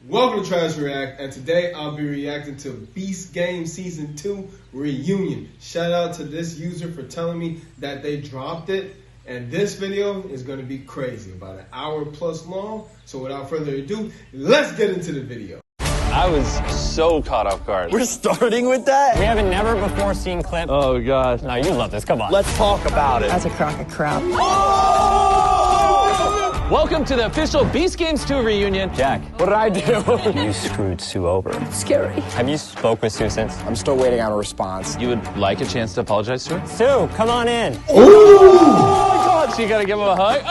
Welcome to Trash React, and today I'll be reacting to Beast Game Season 2 Reunion. Shout out to this user for telling me that they dropped it, and this video is going to be crazy, about an hour plus long. So without further ado, let's get into the video. I was so caught off guard. We're starting with that? We have a never before seen clip. Oh gosh. No, you love this, come on. Let's talk about it. That's a crock of crap. Welcome to the official Beast Games 2 reunion. Jack, What did I do? you screwed Sue over. Scary. Have you spoke with Sue since? I'm still waiting on a response. You would like a chance to apologize to her? Sue, come on in. Oh, so you gotta give him a hug?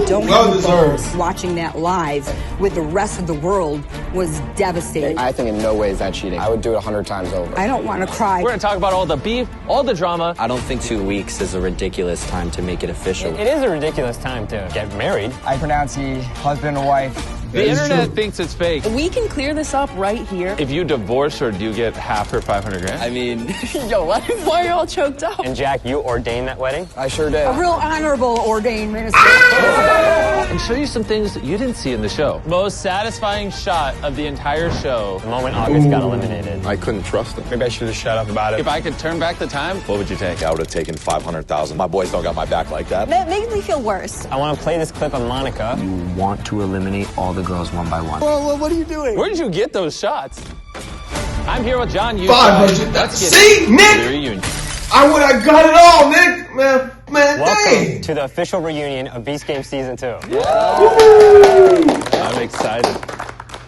You don't Well have deserved. balls. Watching that live with the rest of the world was devastating. I think in no way is that cheating. I would do it 100 times over. I don't want to cry. We're gonna talk about all the beef, all the drama. I don't think 2 weeks is a ridiculous time to make it official. It is a ridiculous time to get married. I pronounce he husband or wife. The internet thinks it's fake. We can clear this up right here. If you divorce her, do you get half her 500 grand? I mean, Yo, why are you all choked up? And Jack, you ordained that wedding? I sure did. A real honorable ordained minister. And show you some things that you didn't see in the show. Most satisfying shot of the entire show. The moment August got eliminated. I couldn't trust him. Maybe I should have shut up about it. If I could turn back the time, what would you take? I would have taken 500,000. My boys don't got my back like that. That makes me feel worse. I want to play this clip of Monica. you want to eliminate all the girls one by one. Whoa, what are you doing? Where did you get those shots? I'm here with John. 500. Let's get See, to Nick? the reunion. I would have got it all, Nick. Man, Welcome dang. to the official reunion of Beast Game Season 2. I'm excited.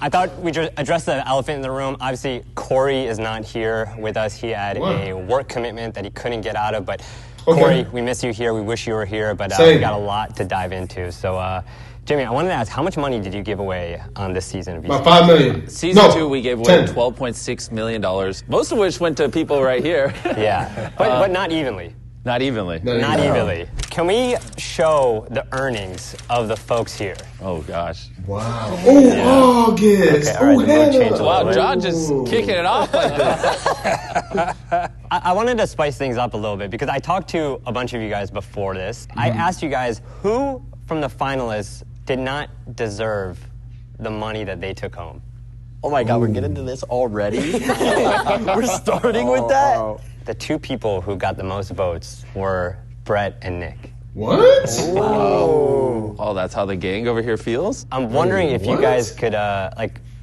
I thought we'd just address the elephant in the room. Obviously, Corey is not here with us. He had a work commitment that he couldn't get out of, but Corey, we miss you here. We wish you were here, but we got a lot to dive into. So, Jimmy, I wanted to ask, how much money did you give away on this season of Beast About $5 million. Season No, 2, we gave away 10. $12.6 million, most of which went to people right here. Yeah, but not evenly. Not evenly. Not evenly. Can we show the earnings of the folks here? Oh, gosh. Wow. Oh, August. Okay, all right, Oh, the mood changes. Hannah. Wow, John just kicking it off like this. I wanted to spice things up a little bit because I talked to a bunch of you guys before this. I asked you guys who from the finalists did not deserve the money that they took home. Oh my God, we're getting into this already? We're starting with that? The two people who got the most votes were Brett and Nick. What? Oh, that's how the gang over here feels? I'm wondering if you What? guys could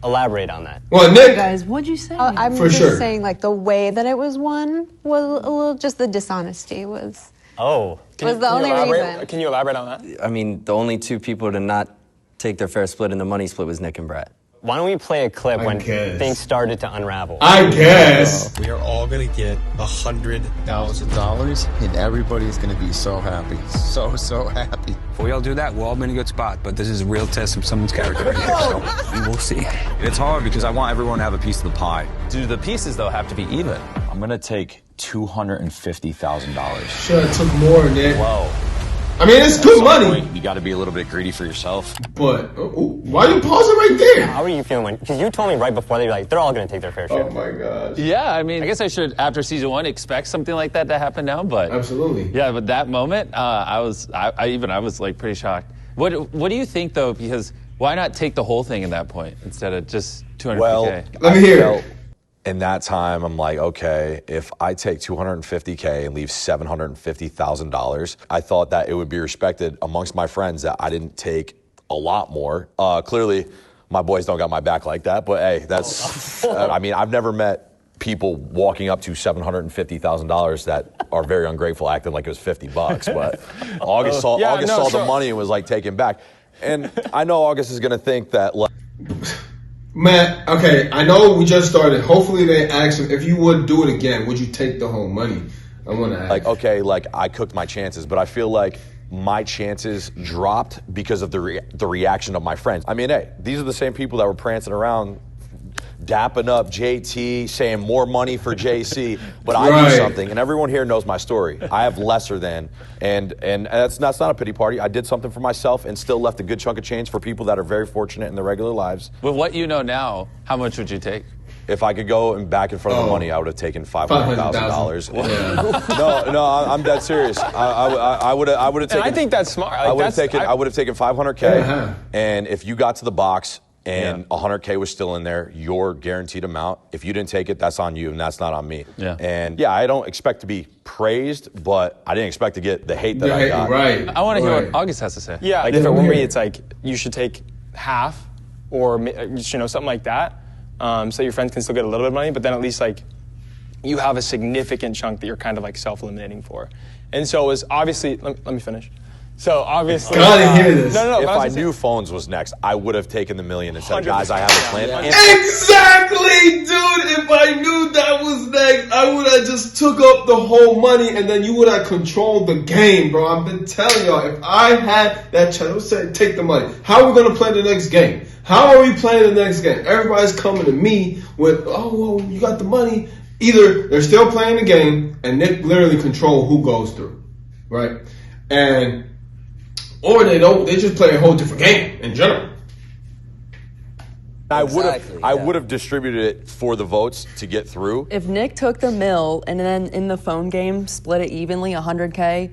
elaborate on that. Well, Nick. Guys, what'd you say? I'm For just sure. saying, like, the way that it was won was a little, just the dishonesty was Oh. the only reason. Can you elaborate on that? I mean, the only two people to not take their fair split in the money split was Nick and Brett. Why don't we play a clip when guess. things started to unravel? I guess. We are all gonna get $100,000, and everybody's gonna be so happy, so happy. If we all do that, we'll all be in a good spot. But this is a real test of someone's character here, so we will see. It's hard because I want everyone to have a piece of the pie. Do the pieces, though, have to be even? I'm going to take $250,000. Should have took more, Nick. Whoa. I mean, it's good money, You got to be a little bit greedy for yourself. but why you pause it right there? How are you feeling when? Because you told me right before that you're like, they're all going to take their fair share. Oh my gosh. Yeah, I mean, I guess I should, after season 1, expect something like that to happen now, but... Absolutely. Yeah, but that moment, I was like pretty shocked. What do you think, though, because why not take the whole thing at that point instead of just 250K? Well, Let me hear it. In that time, I'm like, okay, if I take $250K and leave $750,000, I thought that it would be respected amongst my friends that I didn't take a lot more. Clearly, my boys don't got my back like that, but hey, that's, I mean, I've never met people walking up to $750,000 that are very ungrateful, acting like it was $50, but August saw the money and was like taken back. And I know August is gonna think that, like, Matt, okay, I know we just started. Hopefully they ask him, if you would do it again, would you take the whole money? I want to ask. like, okay, like I cooked my chances, but I feel like my chances dropped because of the reaction of my friends. I mean, hey, these are the same people that were prancing around, dapping up JT, saying more money for JC, but I do something, and everyone here knows my story. I have lesser than, and that's not a pity party. I did something for myself and still left a good chunk of change for people that are very fortunate in their regular lives. With what you know now, how much would you take? If I could go and back in front of the money, I would have taken $500,000. No, I'm dead serious. I would have taken. I think that's smart. I would have taken 500K, and if you got to the box and 100K was still in there, your guaranteed amount. If you didn't take it, that's on you, and that's not on me. Yeah. And yeah, I don't expect to be praised, but I didn't expect to get the hate that I got. Right. I want to hear what August has to say. Yeah, like if it were me, it's like you should take half or something like that, so your friends can still get a little bit of money, but then at least like you have a significant chunk that you're kind of like self-eliminating for. And so it was obviously, let me finish. So obviously, gotta hear this. No. If I knew phones was next, I would have taken the $1 million and said, guys, I have a plan. Exactly, dude. If I knew that was next, I would have just took up the whole money, and then you would have controlled the game, bro. I've been telling y'all, if I had that channel, said take the money. How are we gonna play the next game? How are we playing the next game? Everybody's coming to me with, oh, well, you got the money. Either they're still playing the game, and Nick literally control who goes through, right? Or they don't. They just play a whole different game in general. I would have distributed it for the votes to get through. If Nick took the mill and then in the phone game split it evenly, 100K,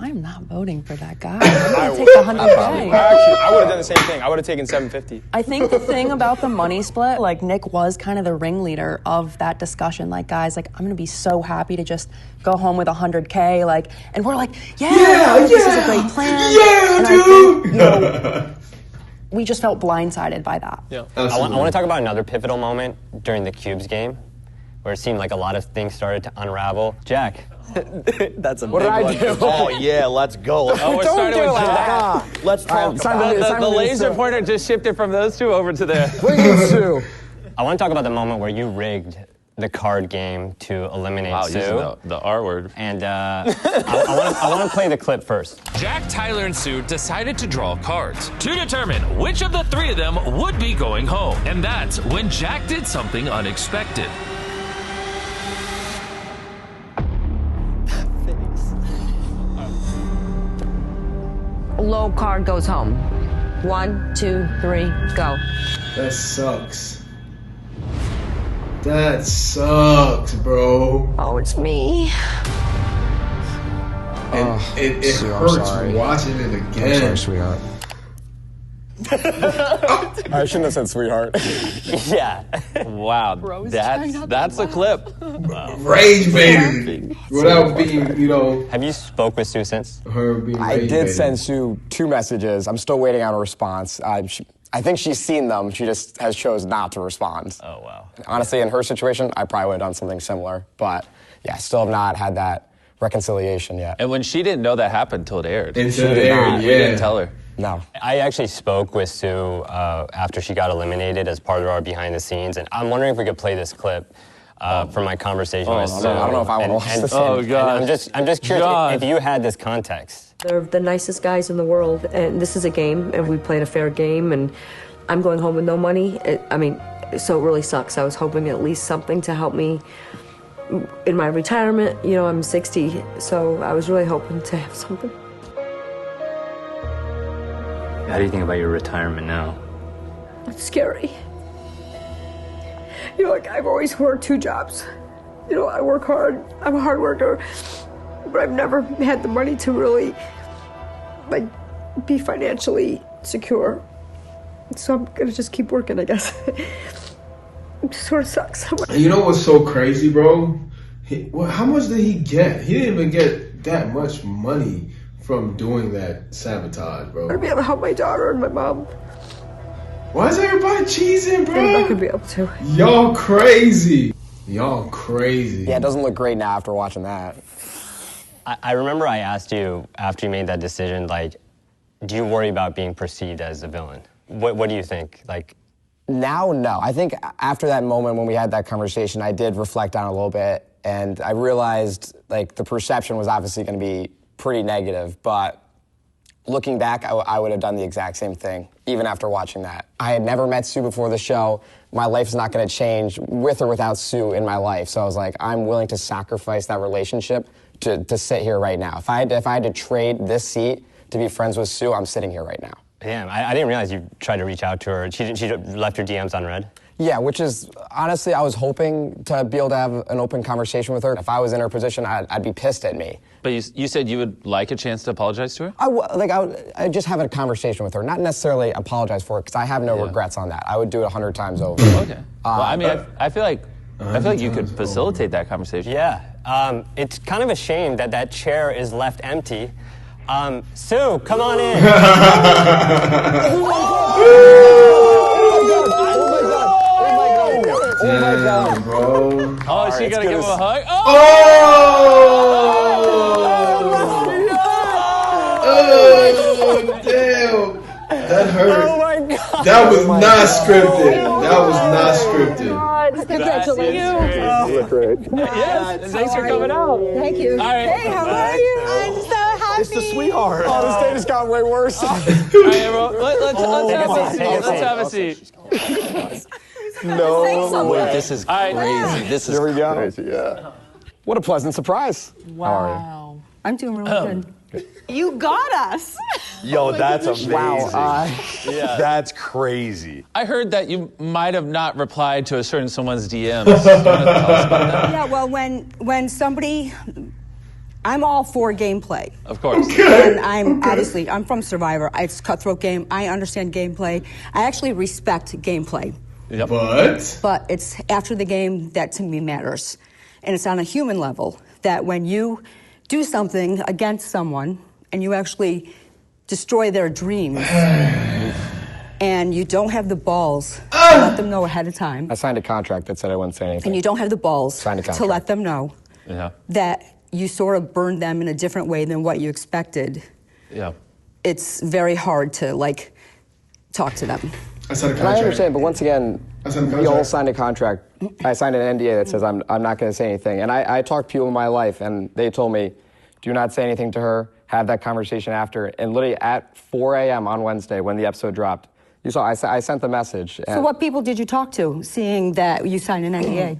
I'm not voting for that guy. I'm going to take the 100K. I would have done the same thing. I would have taken 750. I think the thing about the money split, like Nick was kind of the ringleader of that discussion. Like, guys, like, I'm going to be so happy to just go home with 100K. Like, and we're like, this is a great plan. Yeah, and dude. I think, we just felt blindsided by that. Yeah. I want to talk about another pivotal moment during the Cubes game where it seemed like a lot of things started to unravel. Jack. That's a What big did I one. do? Oh, yeah, let's go. Oh, we're starting with Jack. Let's talk about The laser pointer just shifted from those two over to there. Sue. I want to talk about the moment where you rigged the card game to eliminate Sue. Using the R word. And I want to play the clip first. Jack, Tyler, and Sue decided to draw cards to determine which of the three of them would be going home. And that's when Jack did something unexpected. Low card goes home. 1, 2, 3, go. That sucks. That sucks, bro. Oh, it's me. And it Sue, I'm hurts sorry. watching it again. I'm sorry, sweetheart. I shouldn't have said sweetheart. Yeah. Wow. That's a clip. Rage baiting without being, Have you spoke with Sue since? her being I rage did baited. send Sue 2 messages. I'm still waiting on a response. I think she's seen them. She just has chosen not to respond. Oh, wow. Honestly, in her situation, I probably would have done something similar. But yeah, still have not had that reconciliation yet. And when she didn't know that happened until it aired. Until it aired, We didn't tell her. No. I actually spoke with Sue after she got eliminated as part of our behind the scenes, and I'm wondering if we could play this clip from my conversation with Sue. I don't know if I want to watch this. Oh, God. I'm just curious if you had this context. They're the nicest guys in the world, and this is a game, and we played a fair game, and I'm going home with no money. So it really sucks. I was hoping at least something to help me in my retirement. I'm 60, so I was really hoping to have something. How do you think about your retirement now? It's scary. I've always worked 2 jobs. I work hard. I'm a hard worker. But I've never had the money to really, be financially secure. So I'm gonna just keep working, I guess. It sort of sucks. And you know what's so crazy, bro? How much did he get? He didn't even get that much money from doing that sabotage, bro. I'm gonna be able to help my daughter and my mom. Why is everybody cheesing, bro? I'm not gonna be able to. Y'all crazy. Y'all crazy. Yeah, it doesn't look great now after watching that. I remember I asked you after you made that decision, do you worry about being perceived as a villain? What do you think? Now, no. I think after that moment when we had that conversation, I did reflect on it a little bit, and I realized the perception was obviously going to be pretty negative, but looking back, I would have done the exact same thing, even after watching that. I had never met Sue before the show. My life is not going to change with or without Sue in my life, so I was like, I'm willing to sacrifice that relationship to sit here right now. If I had to trade this seat to be friends with Sue, I'm sitting here right now. Damn, I didn't realize you tried to reach out to her. She left your DMs unread? Yeah, which is, honestly, I was hoping to be able to have an open conversation with her. If I was in her position, I'd be pissed at me. But you said you would like a chance to apologize to her? I'd just have a conversation with her, not necessarily apologize for it, because I have no regrets on that. I would do it 100 times over. Okay. Well, I mean, I feel like you could facilitate that conversation. Yeah. It's kind of a shame that that chair is left empty. Sue, come on in. Damn, bro. Oh, she gotta give him a hug? Oh, damn. That hurt. Oh my God. That was not scripted. That was not scripted. Congratulations. You look great. Yes, thanks for coming out. Thank you. All right. Hey, how are you? I'm so happy. It's the sweetheart. Oh, this day just got way worse. All right, everyone, let's have a seat. No. Wait, this is crazy. This is Here we go. crazy. Yeah. What a pleasant surprise. Wow. How are you? I'm doing really good. You got us. Yo, that's amazing. Wow. That's crazy. I heard that you might have not replied to a certain someone's DMs. Do you want to tell us about that? Yeah, well, when somebody, I'm all for gameplay. Of course. And I'm from Survivor. It's a cutthroat game. I understand gameplay. I actually respect gameplay. Yep. But it's after the game that to me matters. And it's on a human level that when you do something against someone and you actually destroy their dreams and you don't have the balls to let them know ahead of time. I signed a contract that said I wouldn't say anything. And you don't have the balls Signed a to contract. let them know that you sort of burned them in a different way than what you expected. Yeah. It's very hard to, like, talk to them. I signed a And contract. I understand, but once again, we all signed a contract. I signed an NDA that says I'm not going to say anything. And I talked to people in my life, and they told me, do not say anything to her, have that conversation after. And literally at 4 a.m. on Wednesday, when the episode dropped, you saw I sent the message. So what people did you talk to, seeing that you signed an NDA?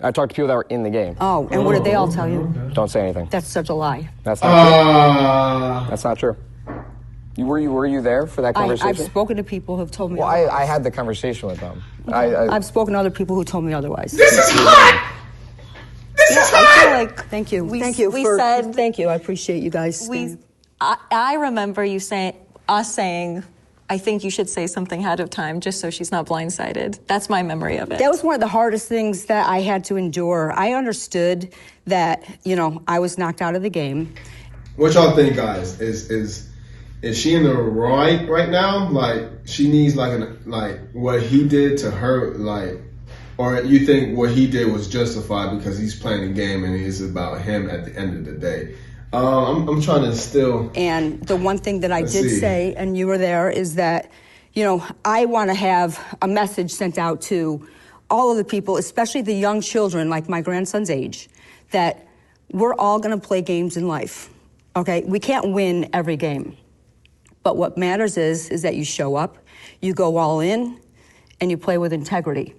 I talked to people that were in the game. Oh, and what did they all tell you? Don't say anything. That's such a lie. That's not true. That's not true. Were you there for that conversation? I've spoken to people who have told me. Well, I had the conversation with them. I've spoken to other people who told me otherwise. This is hot! This is hot! I feel like, thank you. We Thank you. I appreciate you guys. I remember us saying, I think you should say something ahead of time just so she's not blindsided. That's my memory of it. That was one of the hardest things that I had to endure. I understood that, I was knocked out of the game. What y'all think, guys? Is she in the right now? Like, she needs like what he did to her, like, or you think what he did was justified because he's playing the game and it's about him at the end of the day? I'm trying to still. And the one thing that I did say, and you were there, is that, I want to have a message sent out to all of the people, especially the young children, like my grandson's age, that we're all going to play games in life. Okay, we can't win every game. But what matters is that you show up, you go all in, and you play with integrity.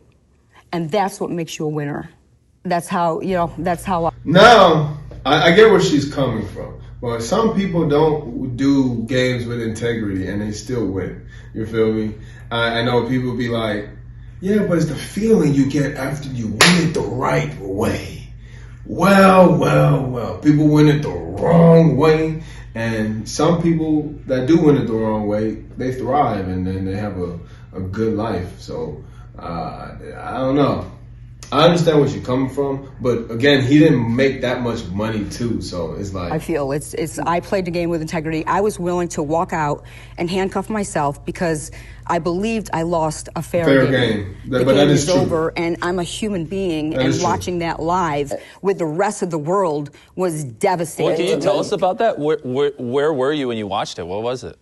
And that's what makes you a winner. That's how, Now, I get where she's coming from. But some people don't do games with integrity and they still win. You feel me? I know people be like, yeah, but it's the feeling you get after you win it the right way. Well. People win it the wrong way. And some people that do win it the wrong way, they thrive and then they have a good life. So, I don't know. I understand where you're coming from, but again, he didn't make that much money too, so it's like... I feel I played the game with integrity. I was willing to walk out and handcuff myself because I believed I lost a fair game. But the that game is true. over, and I'm a human being, and watching that live with the rest of the world was devastating. Well, can you tell us about that? Where were you when you watched it? What was it?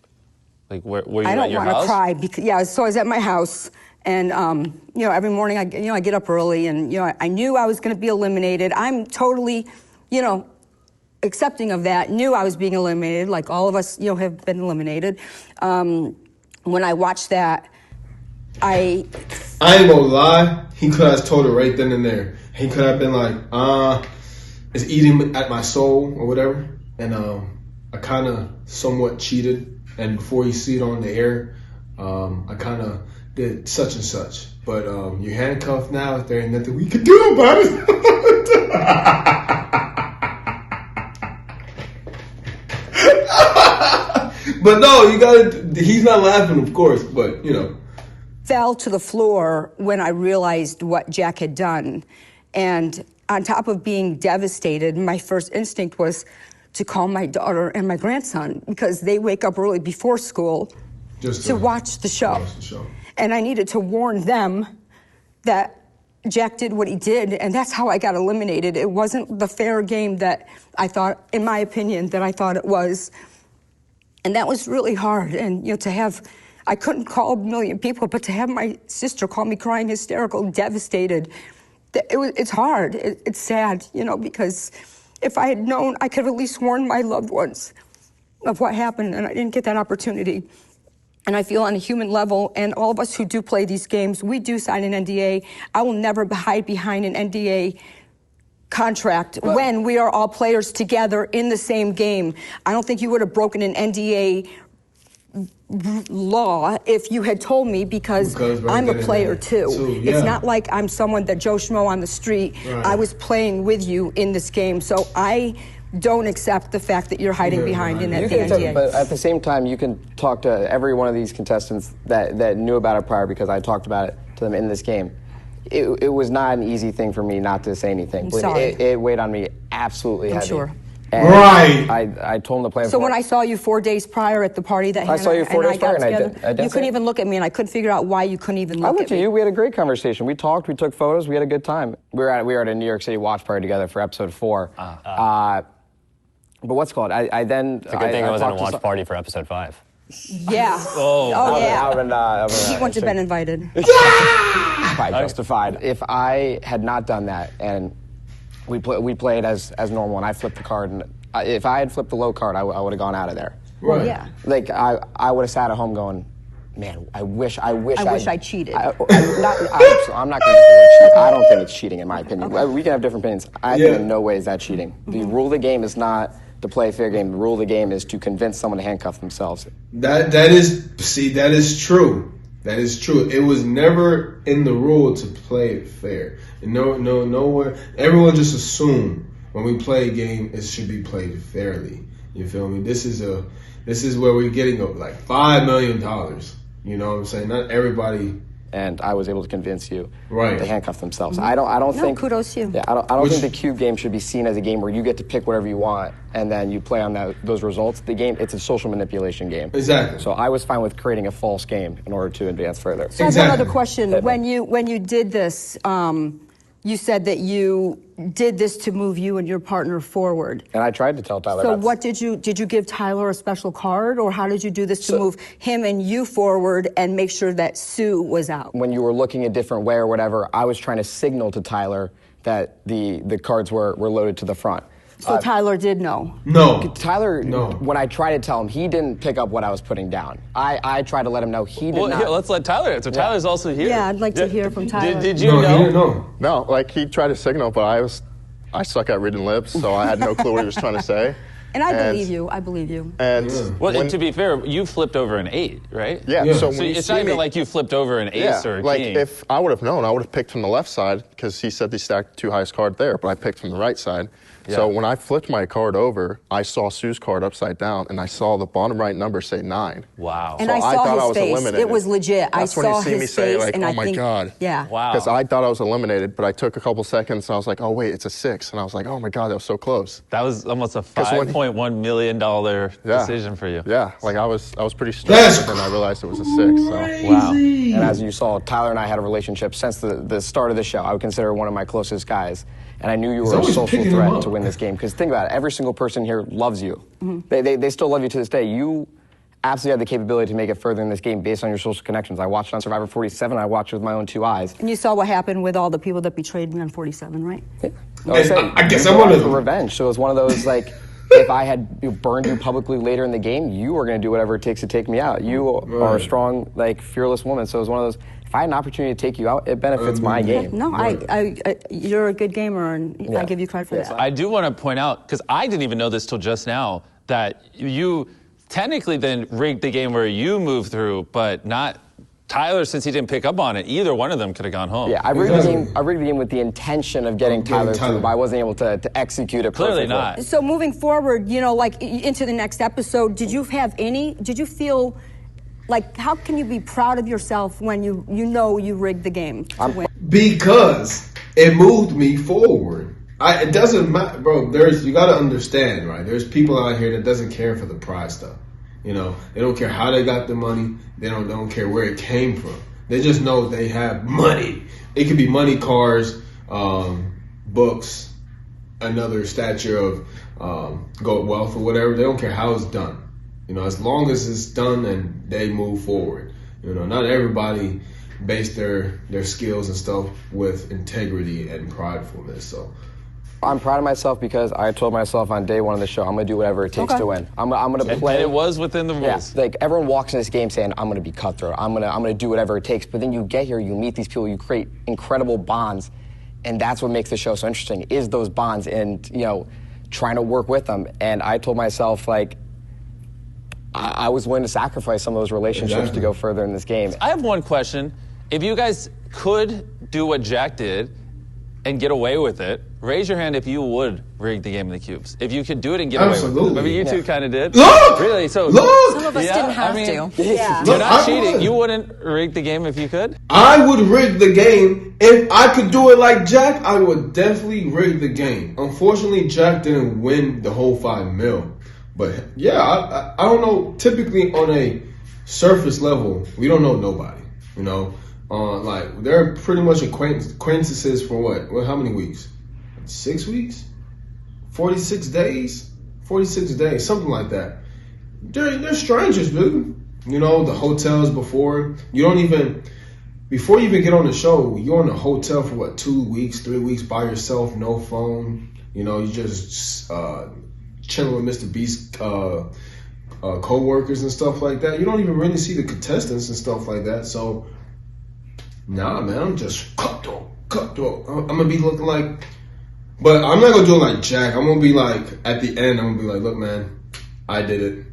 Like, were you at your house? I don't want to cry because, so I was at my house. And, every morning I get up early and, I knew I was going to be eliminated. I'm totally, accepting of that, knew I was being eliminated, like all of us, have been eliminated. When I watched that, I ain't gonna lie, he could have told her right then and there. He could have been like, it's eating at my soul or whatever. And I kind of somewhat cheated and before you see it on the air, I kind of did such and such. But you're handcuffed now. There ain't nothing we can do about it. But no, you gotta. He's not laughing, of course, but you know. Fell to the floor when I realized what Jack had done. And on top of being devastated, my first instinct was to call my daughter and my grandson because they wake up early before school just to watch the show. And I needed to warn them that Jack did what he did, and that's how I got eliminated. It wasn't the fair game that I thought, in my opinion, that I thought it was. And that was really hard. And, you know, to have, I couldn't call a million people, but to have my sister call me crying, hysterical, devastated, it's hard. It's sad, you know, because if I had known, I could have at least warned my loved ones of what happened, and I didn't get that opportunity. And I feel on a human level, and all of us who do play these games, we do sign an NDA. I will never hide behind an NDA contract when we are all players together in the same game. I don't think you would have broken an NDA law if you had told me because I'm a player too. Yeah. It's not like I'm someone that Joe Schmo on the street. Right. I was playing with you in this game, so I don't accept the fact that you're hiding behind an NDA. But at the same time, you can talk to every one of these contestants that knew about it prior because I talked about it to them in this game. It was not an easy thing for me not to say anything. I'm sorry. It weighed on me absolutely heavy. I'm sure. And right. I told him to plan So for when it. I saw you 4 days prior at the party that I saw you 4 days prior and I together, did. you couldn't even look at me, and I couldn't figure out why you couldn't even I look looked at at me. you. We had a great conversation. We talked. We took photos. We had a good time. We were at a New York City watch party together for episode 4. But what's it called? I then. It's a good thing I wasn't a watch party for episode 5. Yeah. Yeah. He wouldn't have been invited. Probably justified. If I had not done that and we played as normal and I flipped the card, and if I had flipped the low card, I would have gone out of there. Right. Yeah. Like I would have sat at home going, man, I wish I cheated. I'm not going to use the word cheat. I don't think it's cheating, in my opinion. Okay. We can have different opinions. I think in no way is that cheating. The rule of the game is not to play a fair game. The rule of the game is to convince someone to handcuff themselves. That is true. That is true. It was never in the rule to play it fair. And nowhere. Everyone just assumed when we play a game, it should be played fairly. You feel me? This is where we're getting like $5 million. You know what I'm saying? Not everybody. And I was able to convince you to handcuff themselves. I don't think kudos to you. Yeah, I don't think the cube game should be seen as a game where you get to pick whatever you want and then you play on those results. The game, it's a social manipulation game. Exactly. So I was fine with creating a false game in order to advance further. So I have one other question. When you did this, you said that you did this to move you and your partner forward. And I tried to tell Tyler. So what did you give Tyler a special card, or how did you do this to move him and you forward and make sure that Sue was out? When you were looking a different way or whatever, I was trying to signal to Tyler that the cards were loaded to the front. So Tyler did know? No. Tyler, when I tried to tell him, he didn't pick up what I was putting down. I tried to let him know he did not. Here, let's let Tyler answer. Tyler's also here. Yeah, I'd like to hear from Tyler. Did you know? He didn't know. No, like he tried to signal, but I suck at reading lips, so I had no clue what he was trying to say. And I believe you. I believe you. And to be fair, you flipped over an 8, right? Yeah. So it's not even like you flipped over an ace or a king. If I would have known, I would have picked from the left side because he said he stacked the 2 highest card there, but I picked from the right side. Yeah. So when I flipped my card over, I saw Sue's card upside down, and I saw the bottom right number say 9. Wow. And so I saw thought his face. Eliminated. It was legit. That's I when saw you see his me say, face, like, and oh I my think, God. Yeah. Wow. Because I thought I was eliminated, but I took a couple seconds, and I was like, oh, wait, it's a 6. And I was like, oh my God, that was so close. That was almost a $5.1 million decision for you. Yeah, like I was pretty stressed, and then I realized it was a 6. So. Wow. And as you saw, Tyler and I had a relationship since the start of the show. I would consider one of my closest guys. And I knew you were a social threat to win this game. Because think about it, every single person here loves you. Mm-hmm. They still love you to this day. You absolutely have the capability to make it further in this game based on your social connections. I watched on Survivor 47. I watched with my own 2 eyes. And you saw what happened with all the people that betrayed me on 47, right? Yeah. I guess I wanted for revenge. So it was one of those, like, if I had burned you publicly later in the game, you were going to do whatever it takes to take me out. You are a strong, like, fearless woman. So it was one of those, if I had an opportunity to take you out, it benefits my game. No, you're a good gamer, and I give you credit for that. I do want to point out, because I didn't even know this till just now, that you technically then rigged the game where you moved through, but not Tyler, since he didn't pick up on it. Either one of them could have gone home. Yeah, I rigged the game with the intention of getting Tyler through, but I wasn't able to execute it perfectly. Clearly not. So moving forward, you know, like into the next episode, did you feel like, how can you be proud of yourself when you know you rigged the game to win? Because it moved me forward. It doesn't matter, bro. You got to understand, right? There's people out here that doesn't care for the prize stuff. You know, they don't care how they got the money. They don't care where it came from. They just know they have money. It could be money, cars, books, another stature of wealth or whatever. They don't care how it's done. You know, as long as it's done and they move forward. You know, not everybody base their skills and stuff with integrity and pridefulness. So I'm proud of myself because I told myself on day one of the show, I'm going to do whatever it takes to win. I'm going to play. And it was within the rules. Yeah, like everyone walks in this game saying, I'm going to be cutthroat. I'm going to do whatever it takes. But then you get here, you meet these people, you create incredible bonds. And that's what makes the show so interesting, is those bonds and, you know, trying to work with them. And I told myself, like, I was willing to sacrifice some of those relationships to go further in this game. I have one question. If you guys could do what Jack did and get away with it, raise your hand if you would rig the game of the cubes. If you could do it and get away with it. I mean, you two kind of did. Look! Really? So Look! Some of us didn't have to. Yeah. You're not cheating. You wouldn't rig the game if you could? I would rig the game. If I could do it like Jack, I would definitely rig the game. Unfortunately, Jack didn't win the whole $5 million. But yeah, I don't know. Typically on a surface level, we don't know nobody. You know, like they're pretty much acquaintances for what? Well, how many weeks? 6 weeks? 46 days? 46 days, something like that. They're strangers, dude. You know, the hotels before you even get on the show, you're in a hotel for what, 2 weeks, 3 weeks by yourself, no phone. You know, you just chilling with Mr. Beast's co-workers and stuff like that. You don't even really see the contestants and stuff like that. So, nah, man, I'm just cutthroat. I'm going to be looking like, but I'm not going to do it like Jack. I'm going to be like, at the end, I'm going to be like, look, man, I did it.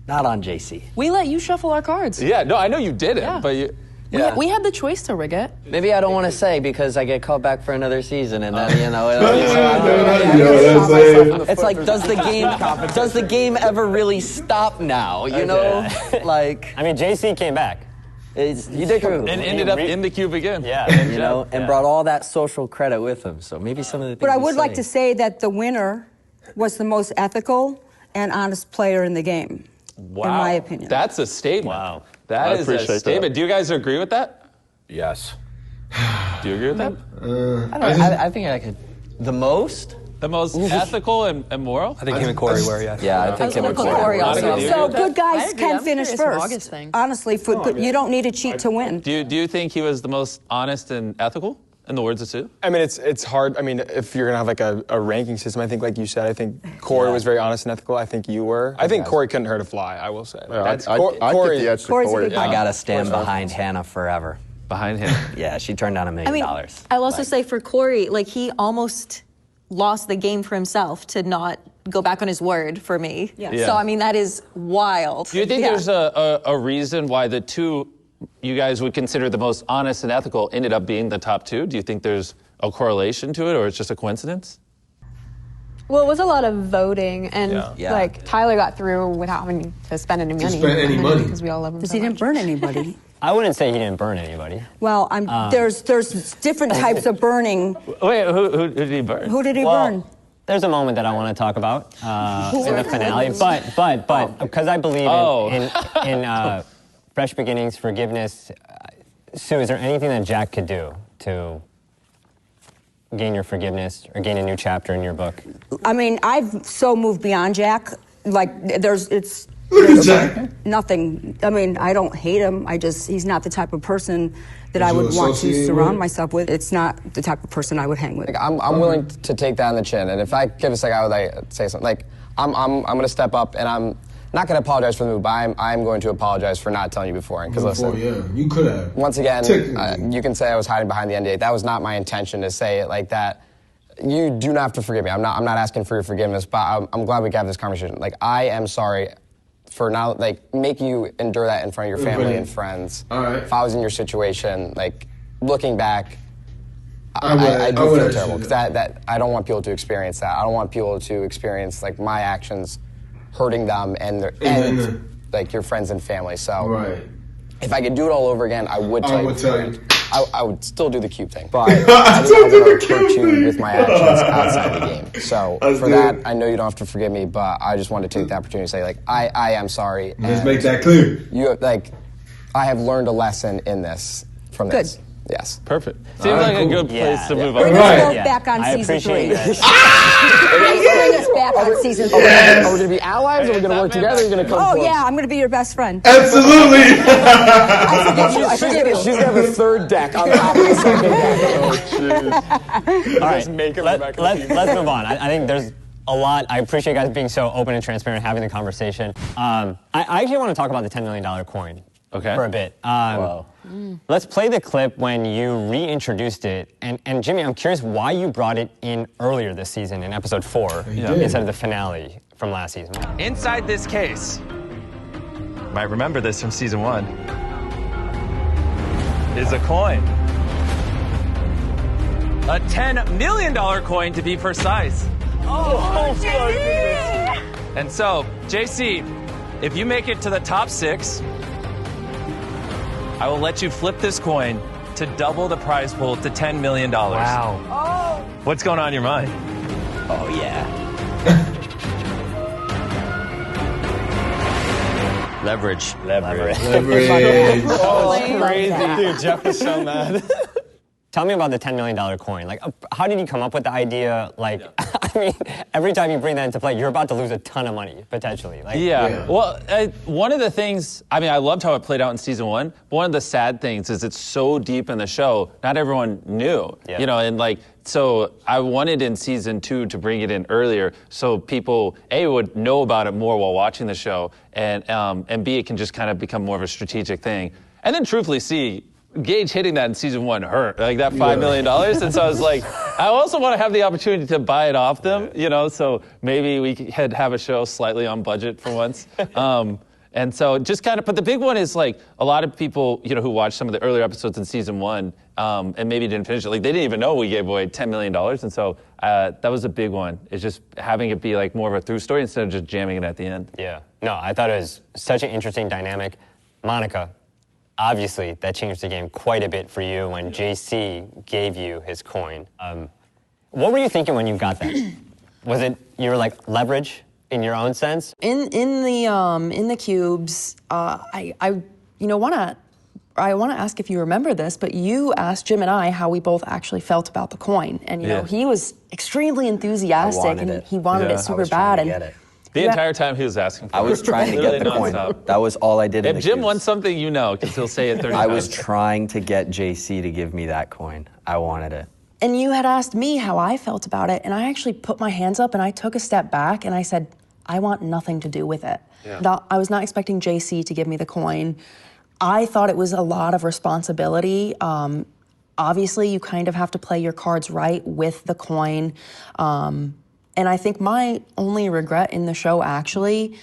Not on JC. We let you shuffle our cards. Yeah, no, I know you did it, but you... Yeah. We had the choice to rig it. Maybe I don't want to say because I get called back for another season, and then you know. It's like, does the game ever really stop now? You know, like. I mean, JC came back. He did come and ended up in the cube again. Yeah, you know, and brought all that social credit with him. So maybe some of the things. But I would like to say that the winner was the most ethical and honest player in the game. Wow. In my opinion. That's a statement. Wow. That is a statement. That. Do you guys agree with that? Yes. Do you agree with that? I think I could. The most ethical and moral? I think him and Corey were, yeah. Yeah, I think him and Corey also. So good guys can I'm finish curious from first. August thing. Honestly, you don't need to cheat to win. Do you think he was the most honest and ethical, in the words of Sue? I mean, it's hard. I mean, if you're going to have like a ranking system, I think like you said, I think Corey was very honest and ethical. I think you were. I think Corey couldn't hurt a fly, I will say. Yeah, I get the edge to Corey. I got to stand behind Hannah forever. Behind him? Yeah, she turned down $1 million. I'll also say for Corey, like he almost lost the game for himself to not go back on his word for me. Yeah. So, I mean, that is wild. Do you think there's a reason why the two you guys would consider the most honest and ethical ended up being the top two? Do you think there's a correlation to it, or it's just a coincidence? Well, it was a lot of voting, and like Tyler got through without having to spend any money. Because we all love him. Because he didn't burn anybody. I wouldn't say he didn't burn anybody. Well, there's different types of burning. Wait, who did he burn? Who did he burn? There's a moment that I want to talk about in the finale, but because I believe in fresh beginnings, forgiveness. Sue, is there anything that Jack could do to gain your forgiveness or gain a new chapter in your book? I mean, I've so moved beyond Jack. Like, it's nothing. I mean, I don't hate him. He's not the type of person that I would want to surround myself with. It's not the type of person I would hang with. Like, I'm willing to take that on the chin, and if I give a second, I would like say something. Like, I'm going to step up, and I'm not going to apologize for the move, but I'm going to apologize for not telling you before. Because listen, you could have. Once again, you can say I was hiding behind the NDA. That was not my intention to say it like that. you do not have to forgive me. I'm not asking for your forgiveness, but I'm glad we got this conversation. Like, I am sorry for now, like, making you endure that in front of your family and friends. All right. If I was in your situation, like, looking back, I do feel terrible because that I don't want people to experience that. I don't want people to experience like my actions hurting them and like your friends and family. So if I could do it all over again, I would tell you. I would still do the cube thing, but I didn't want to hurt you with my actions outside the game. So for that, I know you don't have to forgive me, but I just wanted to take the opportunity to say, like, I am sorry. Let's make that clear. I have learned a lesson in this from this. Yes. Perfect. Seems like a good place to move on. Bring us both back on season 3. Bring us back on season 3. Are we going to be allies? Are we going to work together? Are you going to come Oh, yeah, I'm going to be your best friend. Absolutely. I forget it. She's going to have a third deck on top of the second deck. Oh, jeez. All right, let's move on. I think there's a lot. I appreciate you guys being so open and transparent, having the conversation. I actually want to talk about the $10 million coin for a bit. Let's play the clip when you reintroduced it. And Jimmy, I'm curious why you brought it in earlier this season in episode 4 instead of the finale from last season. Inside this case, you might remember this from season 1, is a coin. A $10 million coin to be precise. Oh my goodness. And so, JC, if you make it to the top 6, I will let you flip this coin to double the prize pool to $10 million. Wow. Oh. What's going on in your mind? Oh, yeah. Leverage. Oh, crazy. Dude, Jeff is so mad. Tell me about the $10 million coin. Like, how did you come up with the idea? Like, I mean, every time you bring that into play, you're about to lose a ton of money, potentially. Like, Well, one of the things, I mean, I loved how it played out in season 1, but one of the sad things is it's so deep in the show, not everyone knew, you know, and like, so I wanted in season 2 to bring it in earlier so people, A, would know about it more while watching the show, and B, it can just kind of become more of a strategic thing. And then truthfully see, Gage hitting that in season 1 hurt, like that $5 million. And so I was like, I also want to have the opportunity to buy it off them, you know, so maybe we could have a show slightly on budget for once. And so just kind of, but the big one is like a lot of people, you know, who watched some of the earlier episodes in season 1 and maybe didn't finish it, like they didn't even know we gave away $10 million. And so that was a big one. It's just having it be like more of a through story instead of just jamming it at the end. Yeah. No, I thought it was such an interesting dynamic. Monica, obviously, that changed the game quite a bit for you when JC gave you his coin. What were you thinking when you got that? Was it you were like leverage in your own sense? In the cubes, I want to ask if you remember this, but you asked Jim and I how we both actually felt about the coin, and you know he was extremely enthusiastic and he wanted it super bad. And the entire time he was asking for it. I was trying to get the coin. That was all I did in the If Jim cubes. wants something, you know, because he'll say it 30 times. I was trying to get JC to give me that coin. I wanted it. And you had asked me how I felt about it, and I actually put my hands up and I took a step back and I said, I want nothing to do with it. I was not expecting JC to give me the coin. I thought it was a lot of responsibility. Obviously, you kind of have to play your cards right with the coin. And I think my only regret in the show actually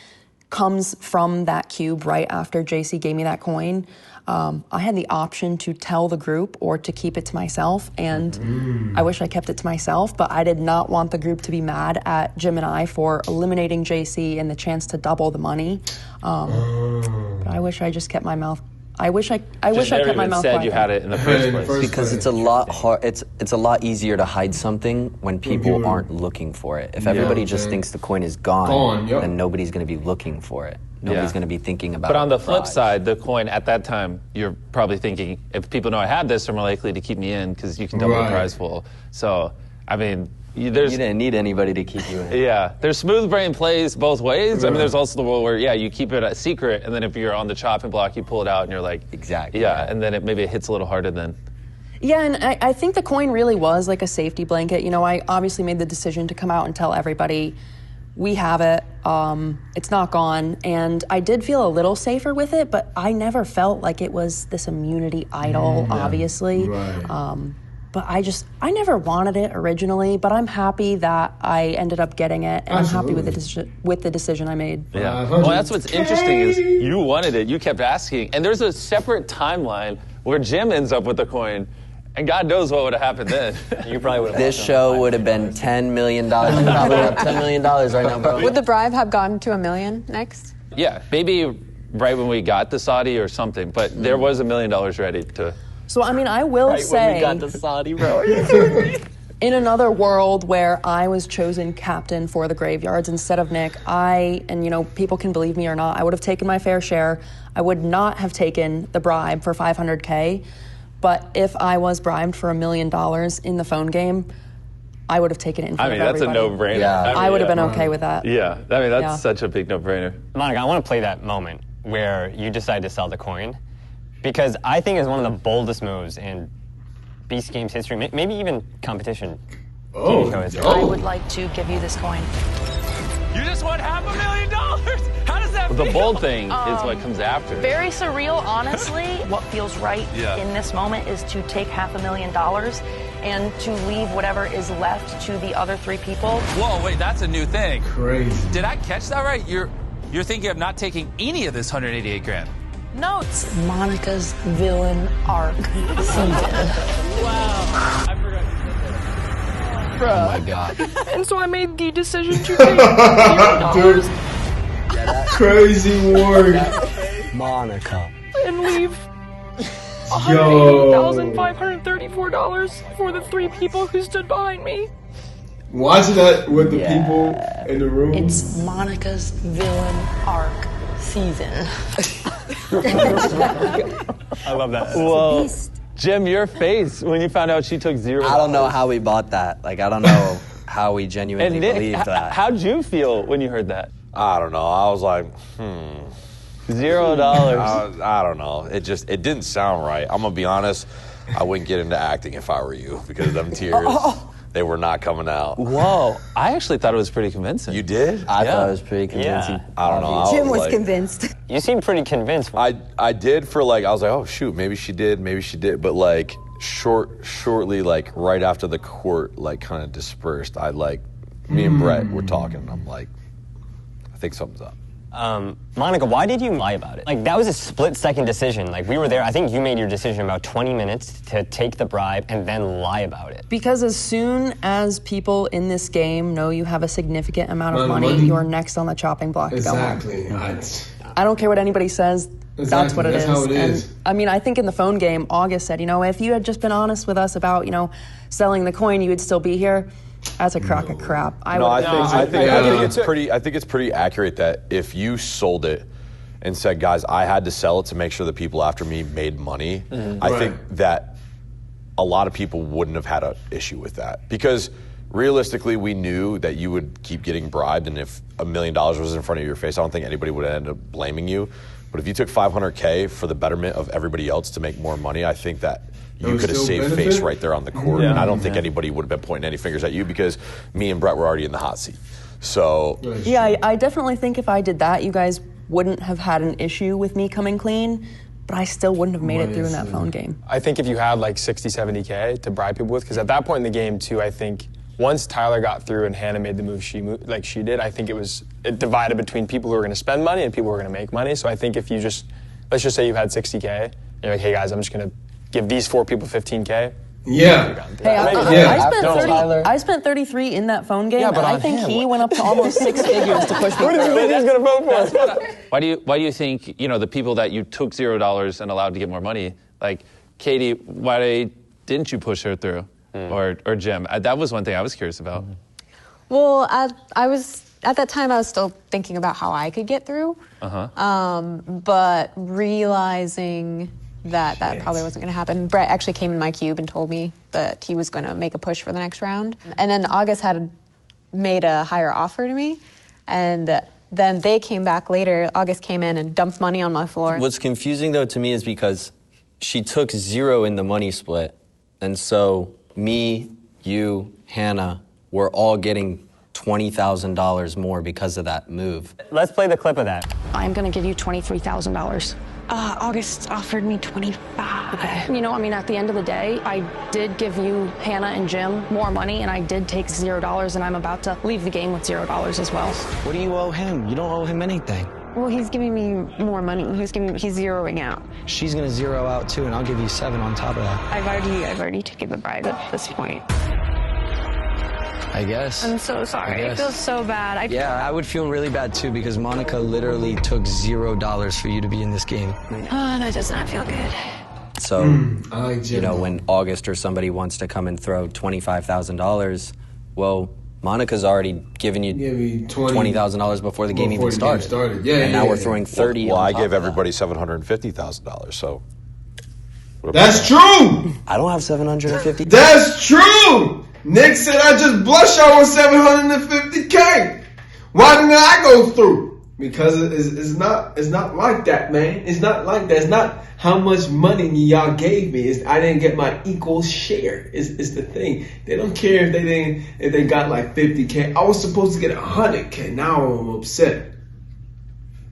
comes from that cube right after JC gave me that coin. I had the option to tell the group or to keep it to myself, and I wish I kept it to myself, but I did not want the group to be mad at Jim and I for eliminating JC and the chance to double the money. But I wish I just kept my mouth. I wish I kept my mouth quiet. You had it in the first place. Because it's a lot hard. It's a lot easier to hide something when people aren't looking for it. If everybody just thinks the coin is gone, then nobody's going to be looking for it. Nobody's going to be thinking about it. But on the flip side, the coin at that time, you're probably thinking, if people know I had this, they're more likely to keep me in because you can double the prize pool. So, I mean, you didn't need anybody to keep you in. Yeah, there's smooth brain plays both ways. I mean, there's also the world where, you keep it a secret, and then if you're on the chopping block, you pull it out, and you're like, exactly. Yeah, and then maybe it hits a little harder then. Yeah, and I think the coin really was like a safety blanket. You know, I obviously made the decision to come out and tell everybody, we have it, it's not gone, and I did feel a little safer with it, but I never felt like it was this immunity idol, obviously. But I never wanted it originally, but I'm happy that I ended up getting it, and I'm happy with the decision I made. Yeah. Well, that's what's interesting is you wanted it, you kept asking, and there's a separate timeline where Jim ends up with the coin, and God knows what would have happened then. You probably would have. This show would have been $10 million. You probably have $10 million right now, bro. Would the bribe have gone to $1 million next? Yeah, maybe right when we got the Saudi or something, but there was $1 million ready to. So, I mean, I will say... when we got the Saudi, bro. In another world where I was chosen captain for the Graveyards instead of Nick, and you know, people can believe me or not, I would have taken my fair share. I would not have taken the bribe for $500K, but if I was bribed for $1 million in the phone game, I would have taken it in front of everybody. That's a no-brainer. Yeah. I would have been okay with that. Yeah, I mean, that's such a big no-brainer. Monica, I want to play that moment where you decide to sell the coin, because I think it's one of the boldest moves in Beast Games history, maybe even competition. I would like to give you this coin. You just won $500,000. How does that feel? The bold thing is what comes after. Very surreal, honestly. What feels right in this moment is to take $500,000 and to leave whatever is left to the other 3 people. Whoa, wait, that's a new thing. Crazy. Did I catch that right? You're thinking of not taking any of this $188,000. No, it's Monica's villain arc season. Wow. I forgot. Oh my God. And so I made the decision to take $0 Crazy work. Monica. and leave $180,534 for the 3 people who stood behind me. Watch that with the people in the room. It's Monica's villain arc season. I love that. Well, Jim, your face when you found out she took $0. I don't know how we bought that. Like, I don't know how we genuinely believed that. How'd you feel when you heard that? I don't know. I was like, $0. I don't know. It didn't sound right. I'm going to be honest. I wouldn't get into acting if I were you, because them tears, they were not coming out. Whoa. I actually thought it was pretty convincing. You did? I thought it was pretty convincing. Yeah. I don't know. Jim was convinced. You seem pretty convinced. I did for like, I was like, oh shoot, maybe she did. But like shortly, like right after the court like kind of dispersed, me and Brett were talking, and I'm like, I think something's up. Monica, why did you lie about it? Like, that was a split-second decision. Like, we were there. I think you made your decision in about 20 minutes to take the bribe and then lie about it. Because as soon as people in this game know you have a significant amount of money, you're next on the chopping block to go home. I don't care what anybody says. That's what it is. How it is. And, I mean, I think in the phone game, August said, if you had just been honest with us about, selling the coin, you would still be here. That's a crock of crap. I think it's pretty accurate that if you sold it and said, guys, I had to sell it to make sure the people after me made money, I think that a lot of people wouldn't have had an issue with that. Because realistically, we knew that you would keep getting bribed, and if $1 million was in front of your face, I don't think anybody would end up blaming you. But if you took $500K for the betterment of everybody else to make more money, I think that you could have saved face right there on the court. And I don't think anybody would have been pointing any fingers at you, because me and Brett were already in the hot seat. So yeah, I definitely think if I did that, you guys wouldn't have had an issue with me coming clean, but I still wouldn't have made it through in that phone game. I think if you had like 60, 70K to bribe people with, because at that point in the game too, I think once Tyler got through and Hannah made the move she did, I think it divided between people who were going to spend money and people who were going to make money. So I think if you let's just say you had 60K, and you're like, hey guys, I'm just going to give these 4 people 15K. Yeah. Hey, I spent 33 in that phone game, and I think he went up to almost 6 figures to push me through. Who do you think he's going to vote for? Why do you think, the people that you took $0 and allowed to get more money, like Katie, why didn't you push her through? Or Jim? That was one thing I was curious about. Well, I was at that time I was still thinking about how I could get through. But realizing that probably wasn't going to happen. Brett actually came in my cube and told me that he was going to make a push for the next round. And then August had made a higher offer to me, and then they came back later. August came in and dumped money on my floor. What's confusing though to me is because she took 0 in the money split, and so me, you, Hannah, we're all getting $20,000 more because of that move. Let's play the clip of that. I'm going to give you $23,000. August offered me 25. Okay. You know, I mean, at the end of the day, I did give you, Hannah and Jim, more money, and I did take $0, and I'm about to leave the game with $0 as well. What do you owe him? You don't owe him anything. Well, he's giving me more money. He's zeroing out. She's gonna zero out too, and I'll give you 7 on top of that. I've already taken the bribe at this point. I guess. I'm so sorry. I feel so bad. Yeah, I would feel really bad too because Monica literally took $0 for you to be in this game. Oh, that does not feel good. So, you know, when August or somebody wants to come and throw $25,000, well, Monica's already given you $20,000 before the game even started. Yeah, and now we're throwing 30. Well, I give everybody $750,000. So that's true. I don't have $750. That's true. Nick said I just blushed out with $750K. Why didn't I go through? Because it's not like that, man. It's not like that. It's not how much money y'all gave me. I didn't get my equal share. It's the thing. They don't care if they got like 50K. I was supposed to get 100K. Now I'm upset.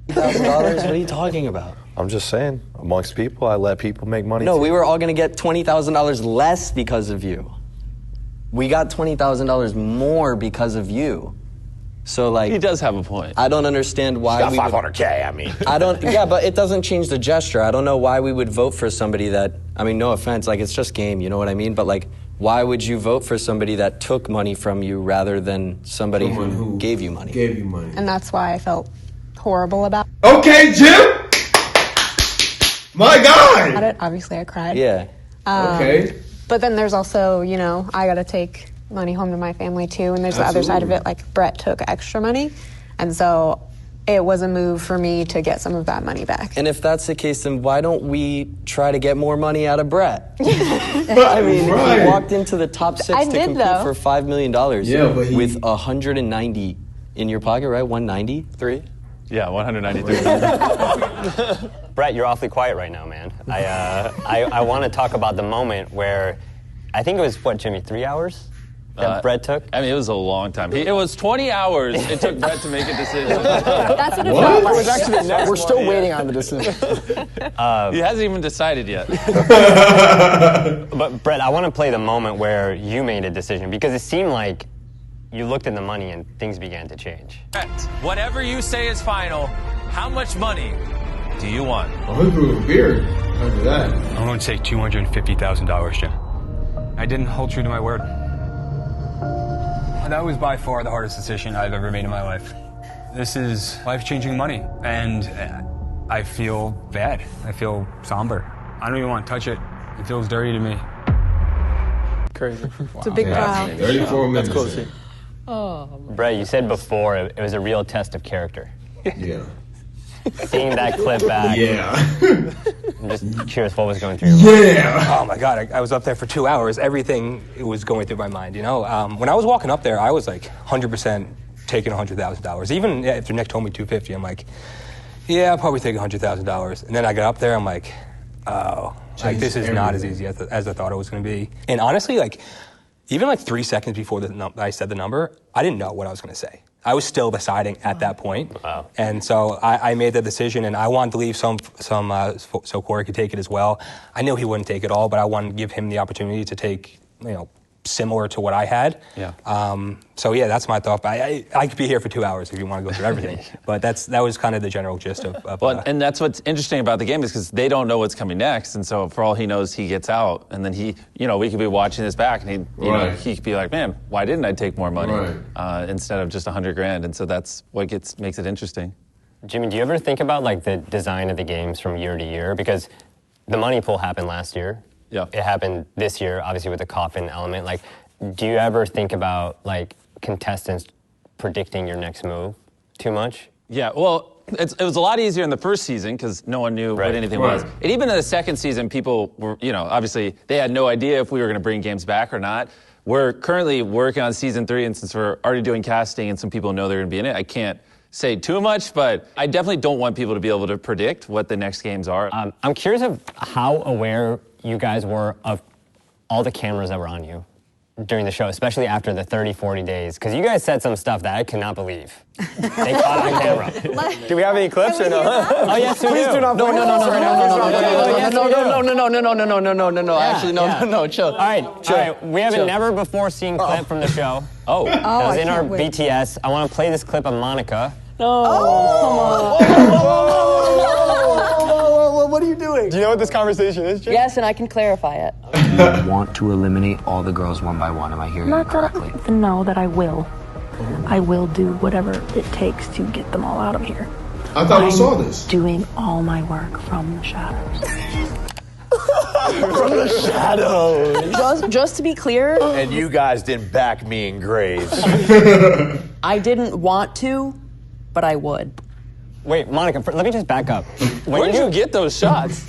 $1,000? What are you talking about? I'm just saying, amongst people, I let people make money. No, too. we were all going to get $20,000 less because of you. We got $20,000 more because of you. So, like, he does have a point. I don't understand why we got 500K. I mean, I don't. Yeah, but it doesn't change the gesture. I don't know why we would vote for somebody that. I mean, no offense, like it's just game. You know what I mean? But like, why would you vote for somebody that took money from you rather than somebody who gave you money? Gave you money. And that's why I felt horrible about. Okay, Jim. My God. Obviously, I cried. Yeah. Okay. But then there's also, you know, I got to take money home to my family too, and there's the other side of it. Like Brett took extra money, and so it was a move for me to get some of that money back. And if that's the case, then why don't we try to get more money out of Brett? I mean, he walked into the top 6 to compete for $5 million with 190 in your pocket, right? 193? Yeah, 193. Brett, you're awfully quiet right now, man. I want to talk about the moment where, I think it was, what, Jimmy, 3 hours that Brett took? I mean, it was a long time. It was 20 hours it took Brett to make a decision. That's what it felt like. It was actually the next We're still waiting on the decision. He hasn't even decided yet. But Brett, I want to play the moment where you made a decision, because it seemed like you looked at the money and things began to change. Brett, whatever you say is final. How much money do you want? Oh, he grew a beard after that. I'm going to take $250,000, Jim. I didn't hold true to my word. That was by far the hardest decision I've ever made in my life. This is life-changing money, and I feel bad. I feel somber. I don't even want to touch it. It feels dirty to me. Crazy. It's a big pile. 34 minutes. That's close. Oh. Brett, you said before it was a real test of character. Yeah. Seeing that clip back. Yeah. I'm just curious what was going through your mind. Yeah. Oh my God, I was up there for 2 hours. Everything was going through my mind, you know? When I was walking up there, I was like 100% taking $100,000. Even after Nick told me 250, I'm like, yeah, I'll probably take $100,000. And then I got up there, I'm like, oh, like this is not as easy as I thought it was going to be. And honestly, like, even like 3 seconds before I said the number, I didn't know what I was going to say. I was still deciding at that point. Wow. And so I made the decision, and I wanted to leave some so Corey could take it as well. I knew he wouldn't take it all, but I wanted to give him the opportunity to take, you know, similar to what I had. Yeah. So yeah, that's my thought. But I could be here for 2 hours if you want to go through everything. But that was kind of the general gist of well, and that's what's interesting about the game is because they don't know what's coming next, and so for all he knows, he gets out, and then he, you know, we could be watching this back, and he, you know, he could be like, man, why didn't I take more money instead of just $100,000? And so that's what makes it interesting. Jimmy, do you ever think about like the design of the games from year to year? Because the money pool happened last year. Yeah. It happened this year, obviously with the coffin element. Like, do you ever think about like contestants predicting your next move too much? Yeah, well, it was a lot easier in the first season because no one knew what anything was. And even in the second season, people were, you know, obviously they had no idea if we were going to bring games back or not. We're currently working on season 3, and since we're already doing casting and some people know they're going to be in it, I can't say too much, but I definitely don't want people to be able to predict what the next games are. I'm curious of how aware you guys were of all the cameras that were on you during the show, especially after the 30, 40 days? Because you guys said some stuff that I cannot believe. They caught on camera. Do we have any clips or no? Oh, yes, we Please do not play no. Actually, no, chill. All right, we have a never before seen clip from the show. Oh, That was in our BTS. I want to play this clip of Monica. What are you doing? Do you know what this conversation is, Jim? Yes, and I can clarify it. You want to eliminate all the girls one by one. Am I hearing you correctly? No, that I will. I will do whatever it takes to get them all out of here. I thought we saw this. Doing all my work from the shadows. From the shadows. Just to be clear. And you guys didn't back me in graves. I didn't want to, but I would. Wait, Monica, let me just back up. Where did you get those shots?